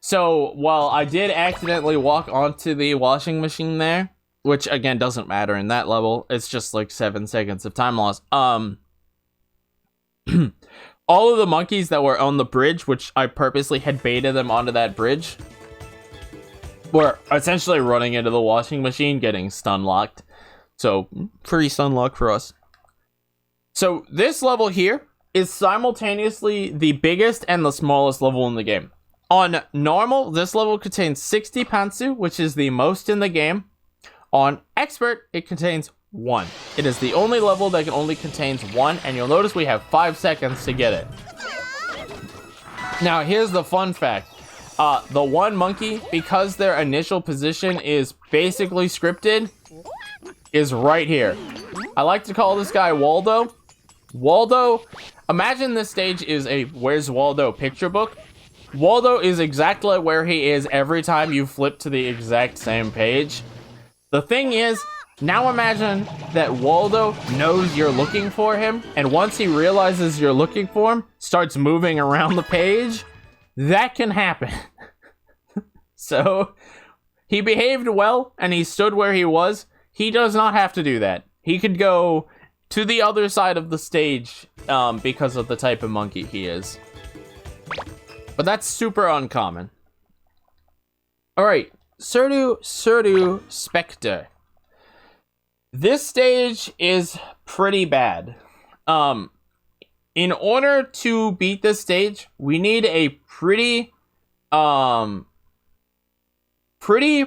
B: So, while I did accidentally walk onto the washing machine there, which again doesn't matter in that level, it's just like 7 seconds of time loss. All of the monkeys that were on the bridge, which I purposely had baited them onto that bridge, were essentially running into the washing machine, getting stun locked. So, free stun lock for us. So, this level here is simultaneously the biggest and the smallest level in the game. On normal, this level contains 60 pantsu, which is the most in the game. On expert, it contains 1. It is the only level that only contains 1, and you'll notice we have 5 seconds to get it. Now, here's the fun fact. The one monkey, because their initial position is basically scripted, is right here. I like to call this guy Waldo. Waldo, imagine this stage is a Where's Waldo picture book. Waldo is exactly where he is every time you flip to the exact same page. The thing is, now imagine that Waldo knows you're looking for him, and once he realizes you're looking for him, starts moving around the page. That can happen. So, he behaved well, and he stood where he was. He does not have to do that. He could go to the other side of the stage because of the type of monkey he is. But that's super uncommon. Alright, Srgtsilent Spectre. This stage is pretty bad. In order to beat this stage, we need a pretty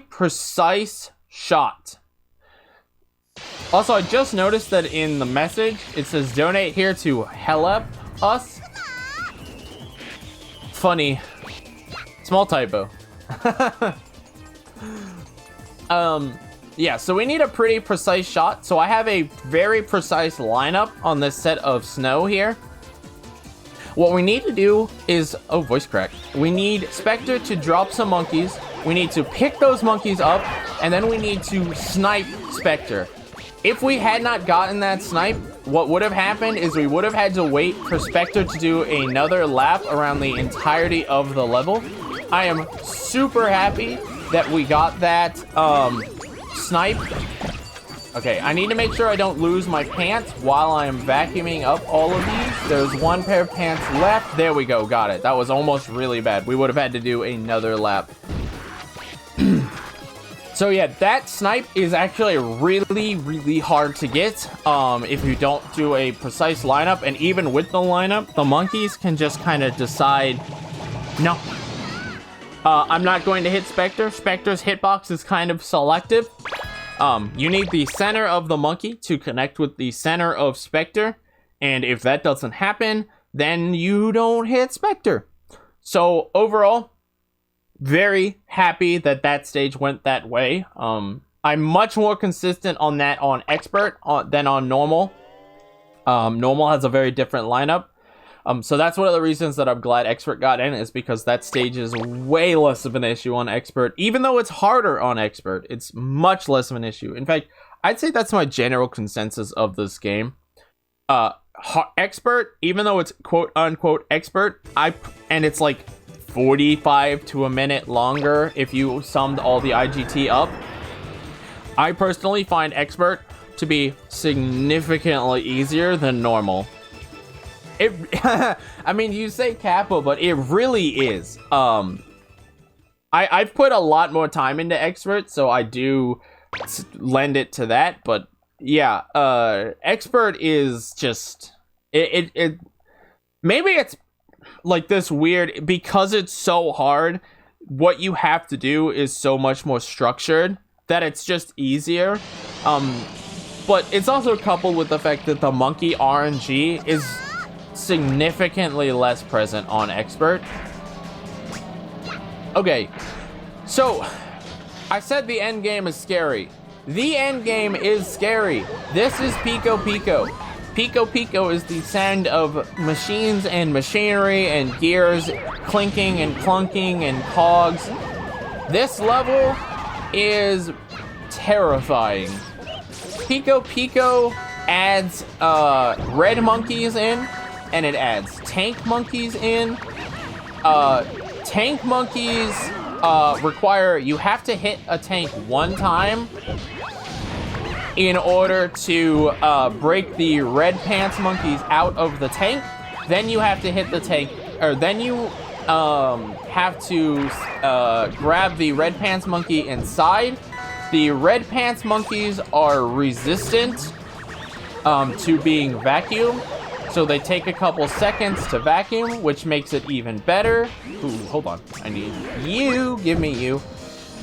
B: precise shot. Also, I just noticed that in the message, it says donate here to help us. Funny. Small typo. Yeah, so we need a pretty precise shot. So I have a very precise lineup on this set of snow here. What we need to do is, oh, voice crack. We need Spectre to drop some monkeys. We need to pick those monkeys up, and then we need to snipe Spectre. If we had not gotten that snipe, what would have happened is we would have had to wait for Spectre to do another lap around the entirety of the level. I am super happy that we got that snipe. Okay, I need to make sure I don't lose my pants while I am vacuuming up all of these. There's 1 pair of pants left. There we go, got it. That was almost really bad. We would have had to do another lap. So yeah, that snipe is actually really hard to get if you don't do a precise lineup. And even with the lineup, the monkeys can just kind of decide, no, I'm not going to hit Spectre. Spectre's hitbox is kind of selective. You need the center of the monkey to connect with the center of Spectre. And if that doesn't happen, then you don't hit Spectre. So overall, very happy that that stage went that way. I'm much more consistent on that on expert than on normal. Normal has a very different lineup. So that's one of the reasons that I'm glad Expert got in, is because that stage is way less of an issue on Expert. Even though it's harder on Expert, it's much less of an issue. In fact, I'd say that's my general consensus of this game. Expert, even though it's quote unquote expert, and it's like 45 to a minute longer if you summed all the IGT up, I personally find Expert to be significantly easier than normal. It, I mean, you say Kappa, but it really is. I've put a lot more time into Expert, so I do lend it to that. But yeah, Expert is just it. Maybe it's like this weird, because it's so hard. What you have to do is so much more structured that it's just easier. But it's also coupled with the fact that the monkey RNG is significantly less present on Expert. Okay, so I said the end game is scary. The end game is scary. This is Pico Pico. Pico Pico is the sound of machines and machinery and gears clinking and clunking and cogs. This level is terrifying. Pico Pico adds red monkeys in, and it adds tank monkeys in. Tank monkeys require you have to hit a tank one time in order to break the red pants monkeys out of the tank. Then you have to hit the tank, or then you have to grab the red pants monkey inside. The red pants monkeys are resistant to being vacuumed, so they take a couple seconds to vacuum, which makes it even better. Ooh, hold on, I need you. Give me you.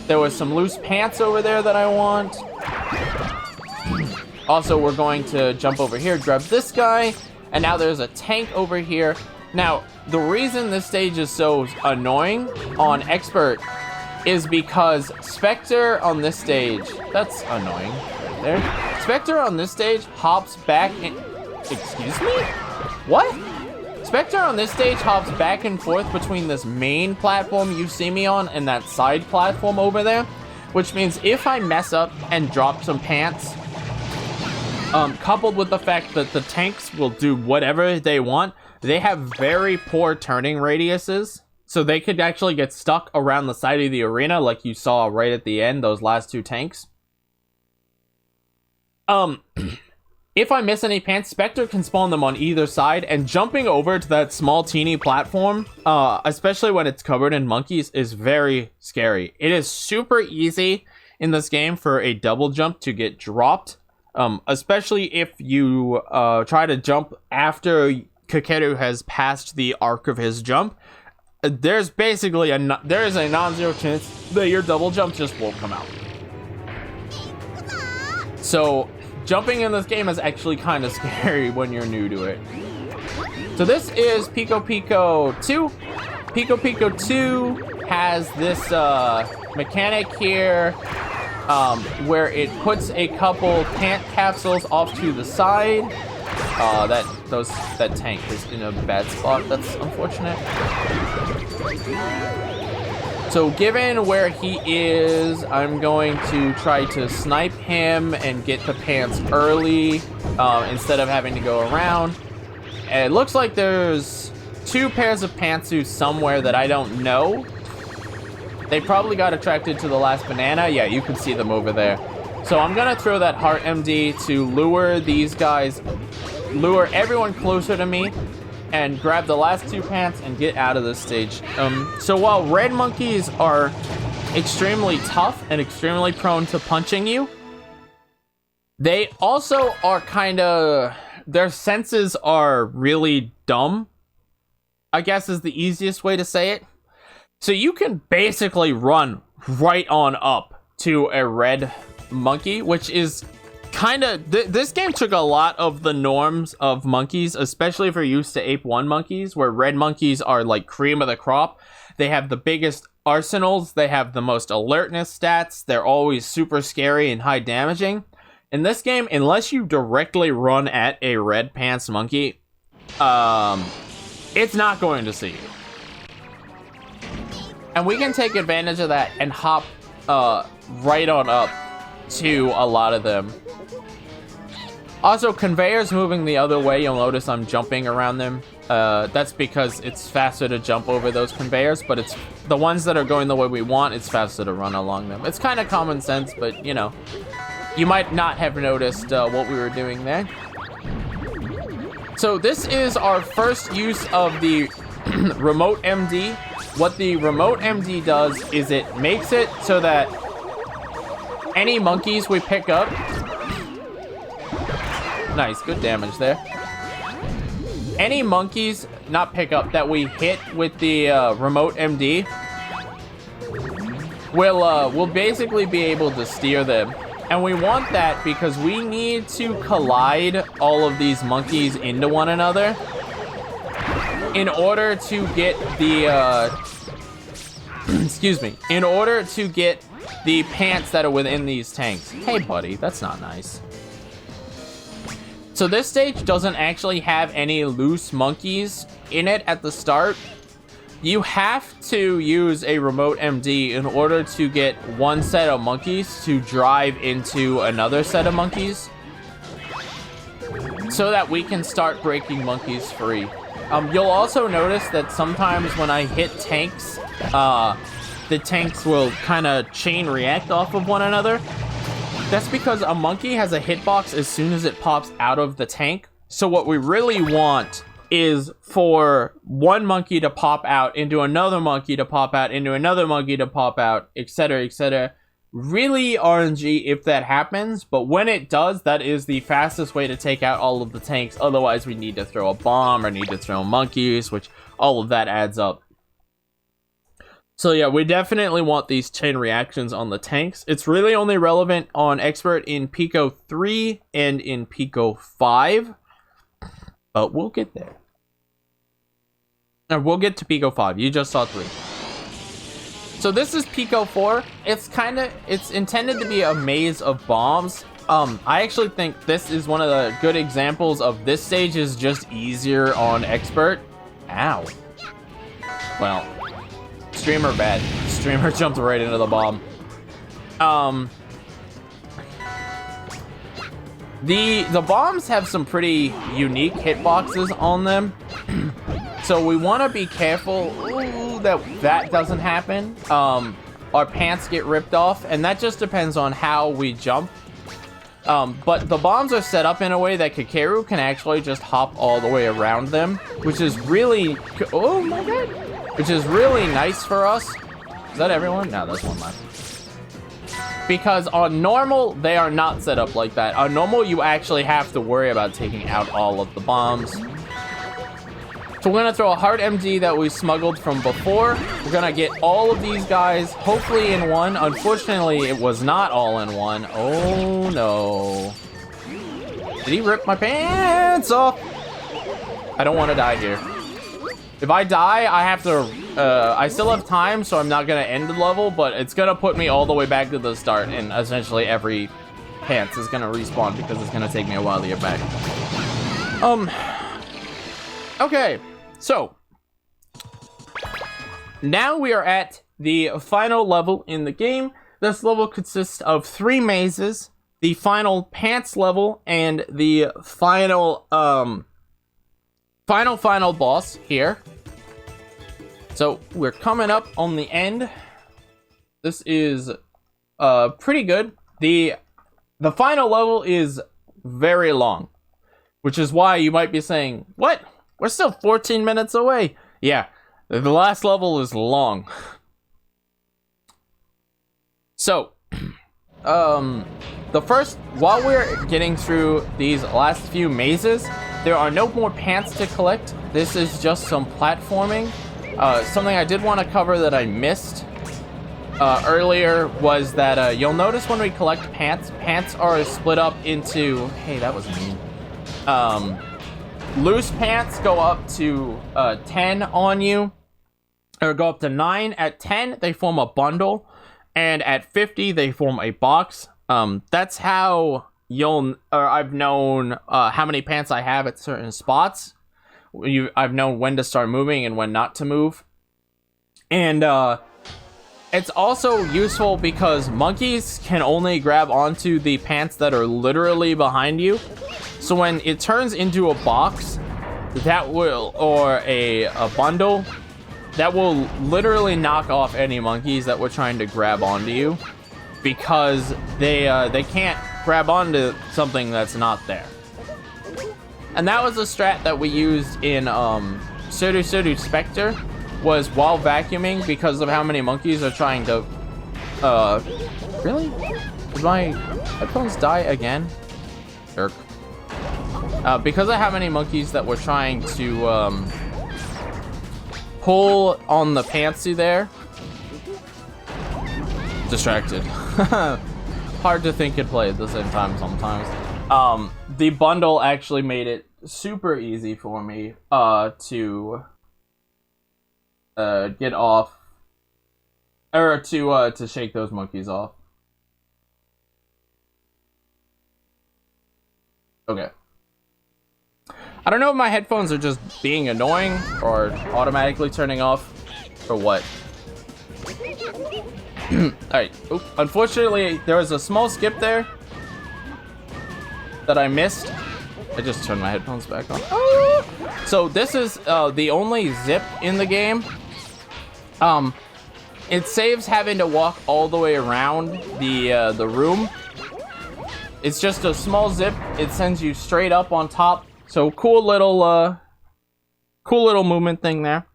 B: There was some loose pants over there that I want. Also, we're going to jump over here, grab this guy, and now there's a tank over here. Now, the reason this stage is so annoying on Expert is because Spectre on this stage, that's annoying right there. Spectre on this stage hops back in, excuse me? What? Spectre on this stage hops back and forth between this main platform you see me on and that side platform over there, which means if I mess up and drop some pants, coupled with the fact that the tanks will do whatever they want, they have very poor turning radiuses. So they could actually get stuck around the side of the arena like you saw right at the end, those last two tanks. If I miss any pants, Spectre can spawn them on either side, and jumping over to that small teeny platform, especially when it's covered in monkeys, is very scary. It is super easy in this game for a double jump to get dropped, especially if you try to jump after Kakeru has passed the arc of his jump. There's basically there is a non-zero chance that your double jump just won't come out. So jumping in this game is actually kind of scary when you're new to it. So this is Pico Pico 2. Pico Pico 2 has this mechanic here where it puts a couple pant capsules off to the side. That tank is in a bad spot. That's unfortunate. So given where he is, I'm going to try to snipe him and get the pants early instead of having to go around. And it looks like there's 2 pairs of pantsuits somewhere that I don't know. They probably got attracted to the last banana. Yeah, you can see them over there. So I'm gonna throw that Heart MD to lure these guys, lure everyone closer to me, and grab the last 2 pants and get out of this stage. So while red monkeys are extremely tough and extremely prone to punching you, they also are their senses are really dumb, I guess is the easiest way to say it. So you can basically run right on up to a red monkey, which is this game took a lot of the norms of monkeys, especially if you're used to Ape 1 monkeys, where red monkeys are like cream of the crop. They have the biggest arsenals, they have the most alertness stats, they're always super scary and high damaging. In this game, unless you directly run at a red pants monkey, it's not going to see you. And we can take advantage of that and hop right on up to a lot of them. Also, conveyors moving the other way, you'll notice I'm jumping around them. That's because it's faster to jump over those conveyors, but it's the ones that are going the way we want, it's faster to run along them. It's kind of common sense, but you know, you might not have noticed what we were doing there. So this is our first use of the remote MD. What the remote MD does is it makes it so that any monkeys we pick up... Nice, good damage there. Any monkeys, not pick up, that we hit with the remote MD, we'll basically be able to steer them. And we want that because we need to collide all of these monkeys into one another in order to get the, excuse me, in order to get the pants that are within these tanks. Hey, buddy, that's not nice. So this stage doesn't actually have any loose monkeys in it at the start. You have to use a remote MD in order to get one set of monkeys to drive into another set of monkeys so that we can start breaking monkeys free. You'll also notice that sometimes when I hit tanks, the tanks will kind of chain react off of one another. That's because a monkey has a hitbox as soon as it pops out of the tank. So what we really want is for one monkey to pop out into another monkey to pop out into another monkey to pop out, etc., etc. Really RNG if that happens, but when it does, that is the fastest way to take out all of the tanks. Otherwise, we need to throw a bomb or need to throw monkeys, which all of that adds up. So yeah, we definitely want these chain reactions on the tanks. It's really only relevant on Expert in Pico 3 and in Pico 5. But we'll get there. And we'll get to Pico 5. You just saw 3. So this is Pico 4. It's intended to be a maze of bombs. I actually think this is one of the good examples of this stage is just easier on Expert. Ow. Well, streamer bad. Streamer jumped right into the bomb. The bombs have some pretty unique hitboxes on them. So we want to be careful that doesn't happen. Our pants get ripped off, and that just depends on how we jump. But the bombs are set up in a way that Kakeru can actually just hop all the way around them, which is really... Oh my god! Which is really nice for us. Is that everyone? No, that's one left. Because on normal, they are not set up like that. On normal, you actually have to worry about taking out all of the bombs. So we're gonna throw a hard MG that we smuggled from before. We're gonna get all of these guys, hopefully in one. Unfortunately, it was not all in one. Oh no. Did he rip my pants off? I don't want to die here. If I die, I have to, I still have time, so I'm not gonna end the level, but it's gonna put me all the way back to the start, and essentially every pants is gonna respawn because it's gonna take me a while to get back. Okay, so now we are at the final level in the game. This level consists of 3 mazes, the final pants level, and the final, final boss here. So we're coming up on the end. This is pretty good. The final level is very long, which is why you might be saying, what? We're still 14 minutes away. Yeah, the last level is long. So, while we're getting through these last few mazes, there are no more pants to collect. This is just some platforming. Something I did want to cover that I missed earlier was that you'll notice when we collect pants are split up into... Hey, that was mean. Loose pants go up to 10 on you, or go up to 9. At 10, they form a bundle, and at 50, they form a box. That's how I've known how many pants I have at certain spots. I've known when to start moving and when not to move. And it's also useful because monkeys can only grab onto the pants that are literally behind you. So when it turns into a box, that will, or a bundle, that will literally knock off any monkeys that were trying to grab onto you, because they can't grab onto something that's not there. And that was a strat that we used in srgtsilent Specter, was while vacuuming, because of how many monkeys are trying to really? Did my headphones die again? Jerk. Because of how many monkeys that were trying to pull on the pantry there. Distracted. Hard to think and play at the same time sometimes. The bundle actually made it super easy for me to get off, or to shake those monkeys off. Okay. I don't know if my headphones are just being annoying or automatically turning off or what. Alright. Unfortunately, there was a small skip there that I missed. I just turned my headphones back on. So this is the only zip in the game. It saves having to walk all the way around the room. It's just a small zip. It sends you straight up on top. So cool little movement thing there.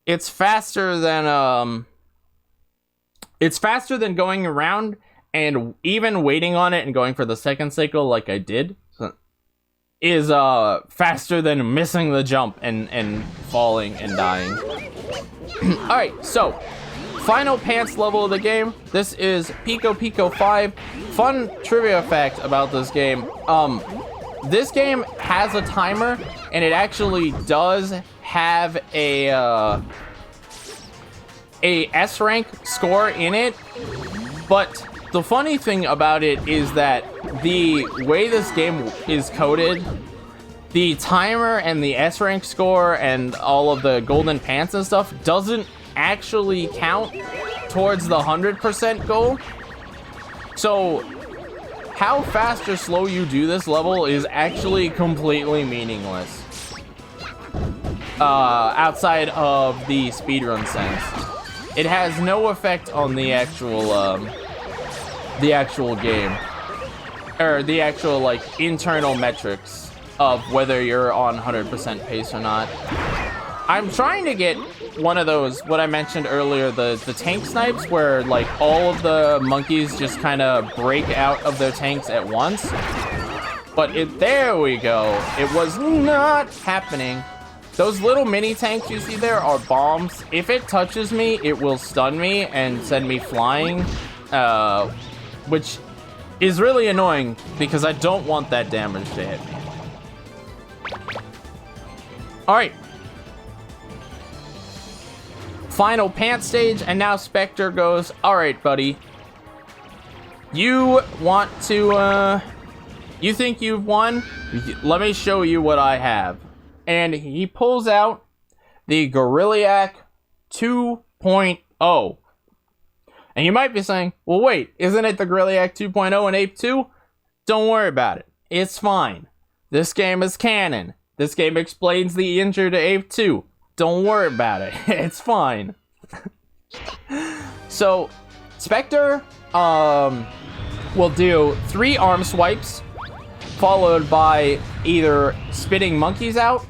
B: It's faster than going around and even waiting on it and going for the second cycle like I did. Is faster than missing the jump and falling and dying. Alright, so final pants level of the game. This is Pico Pico 5. Fun trivia fact about this game. This game has a timer, and it actually does have a S rank score in it. But the funny thing about it is that the way this game is coded, the timer and the S rank score and all of the golden pants and stuff doesn't actually count towards the 100% goal. So how fast or slow you do this level is actually completely meaningless. Outside of the speedrun sense. It has no effect on the actual game. Or the actual, like, internal metrics of whether you're on 100% pace or not. I'm trying to get one of those, what I mentioned earlier, the tank snipes, where, like, all of the monkeys just kind of break out of their tanks at once. But there we go. It was not happening. Those little mini tanks you see there are bombs. If it touches me, it will stun me and send me flying, which is really annoying because I don't want that damage to hit me. Alright. Final pants stage, and now Spectre goes, alright, buddy. You want to, you think you've won? Let me show you what I have. And he pulls out the Gorillak 2.0. And you might be saying, well, wait, isn't it the Gorillak 2.0 and Ape 2? Don't worry about it. It's fine. This game is canon. This game explains the intro to Ape 2. Don't worry about it. It's fine. So, Spectre will do 3 arm swipes, followed by either spitting monkeys out,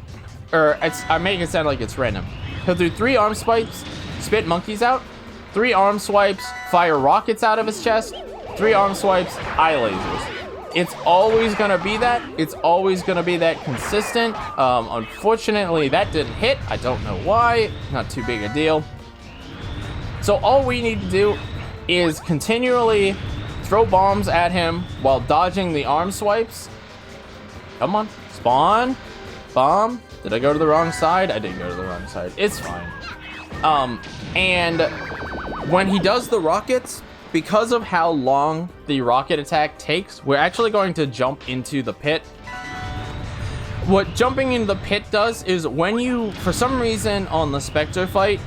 B: or I make it sound like it's random. He'll do 3 arm swipes, spit monkeys out, 3 arm swipes, fire rockets out of his chest, 3 arm swipes, eye lasers. It's always gonna be that. It's always gonna be that consistent. Unfortunately, that didn't hit. I don't know why. Not too big a deal. So all we need to do is continually throw bombs at him while dodging the arm swipes. Come on, spawn, bomb. Did I go to the wrong side? I did go to the wrong side. It's fine. And when he does the rockets, because of how long the rocket attack takes, we're actually going to jump into the pit. What jumping into the pit does is when you, for some reason on the Spectre fight,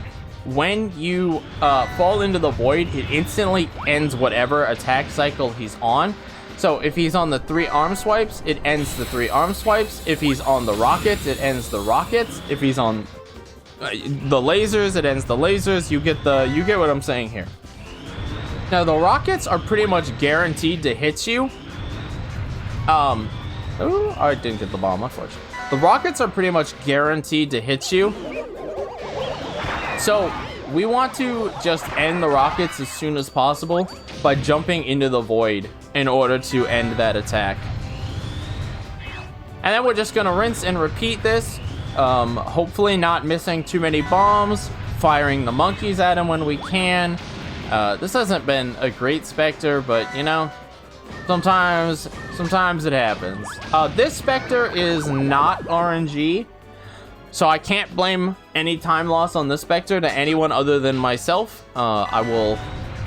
B: when you fall into the void, it instantly ends whatever attack cycle he's on. So if he's on the 3 arm swipes, it ends the 3 arm swipes. If he's on the rockets, it ends the rockets. If he's on the lasers, it ends the lasers. You get what I'm saying here. Now the rockets are pretty much guaranteed to hit you. Oh, I didn't get the bomb, unfortunately. The rockets are pretty much guaranteed to hit you. So we want to just end the rockets as soon as possible by jumping into the void in order to end that attack. And then we're just gonna rinse and repeat this. Hopefully not missing too many bombs, firing the monkeys at him when we can. This hasn't been a great Spectre, but you know, sometimes it happens. This Spectre is not RNG, so I can't blame any time loss on this Spectre to anyone other than myself. I will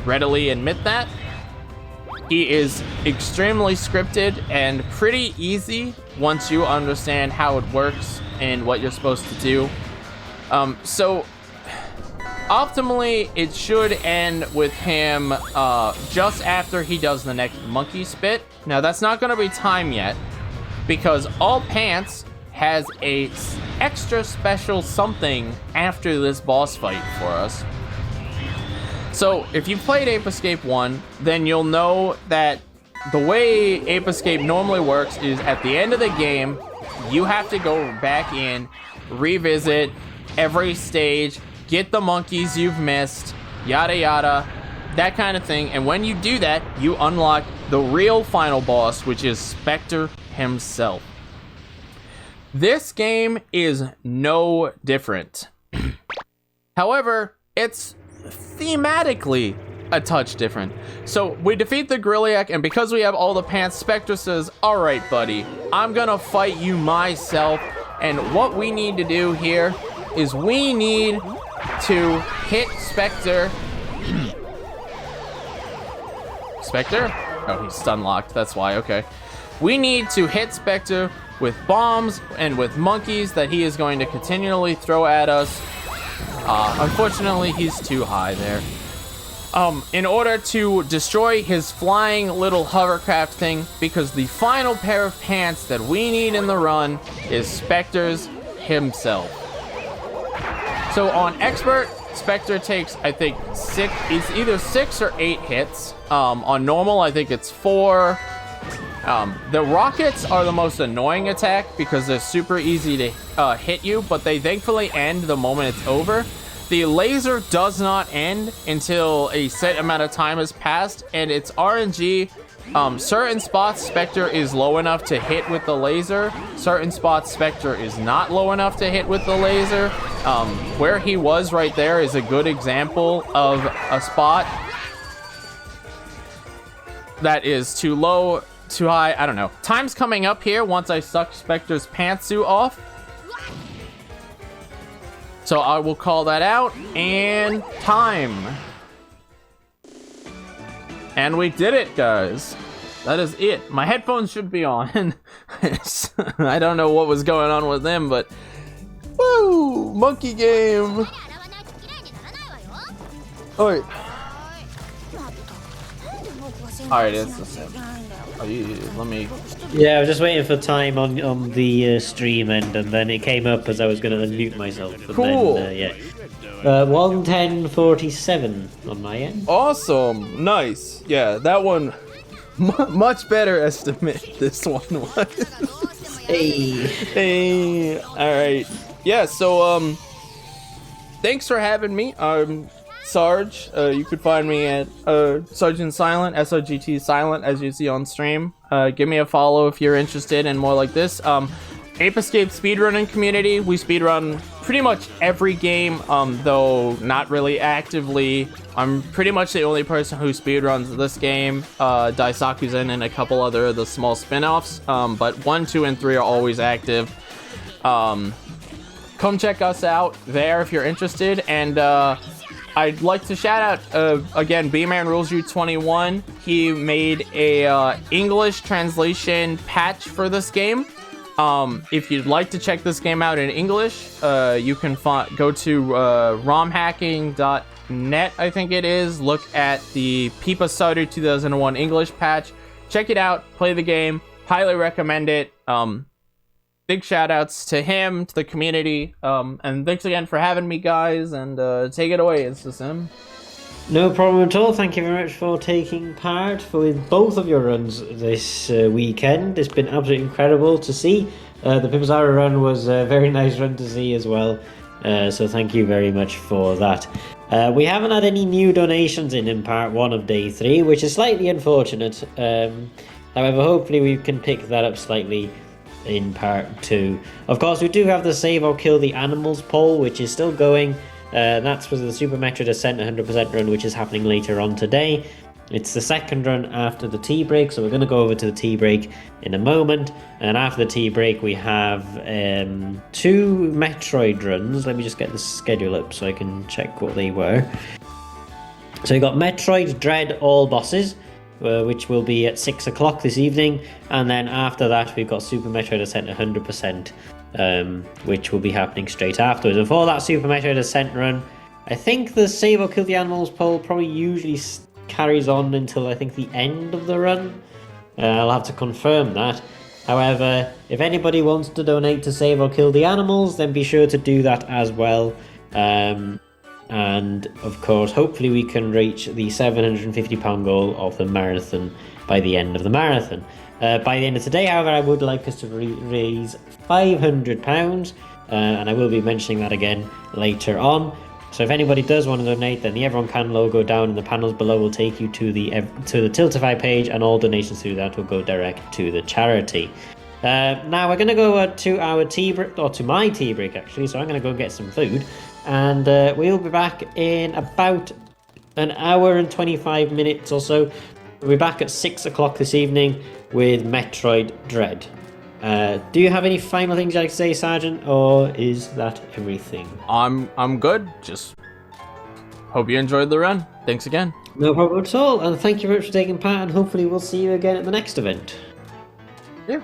B: readily admit that. He is extremely scripted and pretty easy once you understand how it works and what you're supposed to do. So optimally, it should end with him just after he does the next monkey spit. Now that's not going to be time yet, because All Pants has a extra special something after this boss fight for us. So if you played Ape Escape 1, then you'll know that the way Ape Escape normally works is at the end of the game, you have to go back in, revisit every stage, get the monkeys you've missed, yada yada, that kind of thing. And when you do that, you unlock the real final boss, which is Spectre himself. This game is no different. However, it's thematically a touch different. So we defeat the Grilliac, and because we have all the pants, Spectre says, all right, buddy, I'm gonna fight you myself. And what we need to do here is we need to hit Spectre. Spectre? Oh, he's stun locked, that's why, okay. We need to hit Spectre with bombs and with monkeys that he is going to continually throw at us. Unfortunately, he's too high there. In order to destroy his flying little hovercraft thing, because the final pair of pants that we need in the run is Spectre's himself. So on Expert, Spectre takes, I think, it's either 6 or 8 hits. On normal, I think it's 4. The rockets are the most annoying attack because they're super easy to hit you, but they thankfully end the moment it's over. The laser does not end until a set amount of time has passed, and it's RNG. Certain spots, Spectre is low enough to hit with the laser. Certain spots, Spectre is not low enough to hit with the laser. Where he was right there is a good example of a spot that is too low, too high, I don't know. Time's coming up here once I suck Spectre's pantsuit off. So I will call that out, and time. And we did it, guys. That is it. My headphones should be on. I don't know what was going on with them, but woo! Monkey game. Alright. Alright, it's the same. Oh, let me...
A: Yeah, I was just waiting for time on the stream end, and then it came up as I was going to unmute myself. And
B: cool.
A: Then, yeah. 1:10:47 on my end.
B: Awesome. Nice. Yeah, that one... much better estimate this one was.
A: Hey.
B: Hey. Alright. Yeah, so, thanks for having me. Sarge, you could find me at srgtsilent, srgtsilent, as you see on stream. Give me a follow if you're interested in more like this. Ape Escape speedrunning community, we speedrun pretty much every game, though not really actively. I'm pretty much the only person who speedruns this game. Daisaku's in and a couple other of the small spin-offs, but 1, 2, and 3 are always active. Come check us out there if you're interested, and I'd like to shout out again, B-Man Rules You 21. He made a English translation patch for this game. If you'd like to check this game out in English, you can go to romhacking.net, I think it is. Look at the Piposaru 2001 English patch. Check it out. Play the game. Highly recommend it. Big shout outs to him, to the community, and thanks again for having me, guys, and take it away, InstaSim.
A: No problem at all. Thank you very much for taking part with both of your runs this weekend. It's been absolutely incredible to see. The Piposaru run was a very nice run to see as well, so thank you very much for that. We haven't had any new donations in part 1 of day 3, which is slightly unfortunate. However, hopefully we can pick that up slightly in part 2. Of course, we do have the Save or Kill the Animals poll, which is still going. That's for the Super Metro Descent 100% run, which is happening later on today. It's the second run after the tea break, so we're going to go over to the tea break in a moment. And after the tea break, we have 2 Metroid runs. Let me just get the schedule up so I can check what they were. So you got Metroid Dread All Bosses, which will be at 6 o'clock this evening, and then after that we've got Super Metro Descent 100%, which will be happening straight afterwards. And for that Super Metro Descent run, I think the Save or Kill the Animals poll probably usually carries on until I think the end of the run. I'll have to confirm that. However, if anybody wants to donate to Save or Kill the Animals, then be sure to do that as well. And of course, hopefully we can reach the £750 goal of the marathon by the end of the marathon. By the end of today, however, I would like us to raise £500, and I will be mentioning that again later on. So if anybody does want to donate, then the EveryoneCan logo down in the panels below will take you to the Tiltify page, and all donations through that will go direct to the charity. Now we're going to go to our tea break, or to my tea break actually, so I'm going to go get some food. And we'll be back in about an hour and 25 minutes or so. We'll be back at 6 o'clock this evening with Metroid Dread. Do you have any final things you'd like to say, Sergeant, or is that everything?
B: I'm good. Just hope you enjoyed the run. Thanks again.
A: No problem at all, and thank you very much for taking part, and hopefully we'll see you again at the next event.
B: Yeah.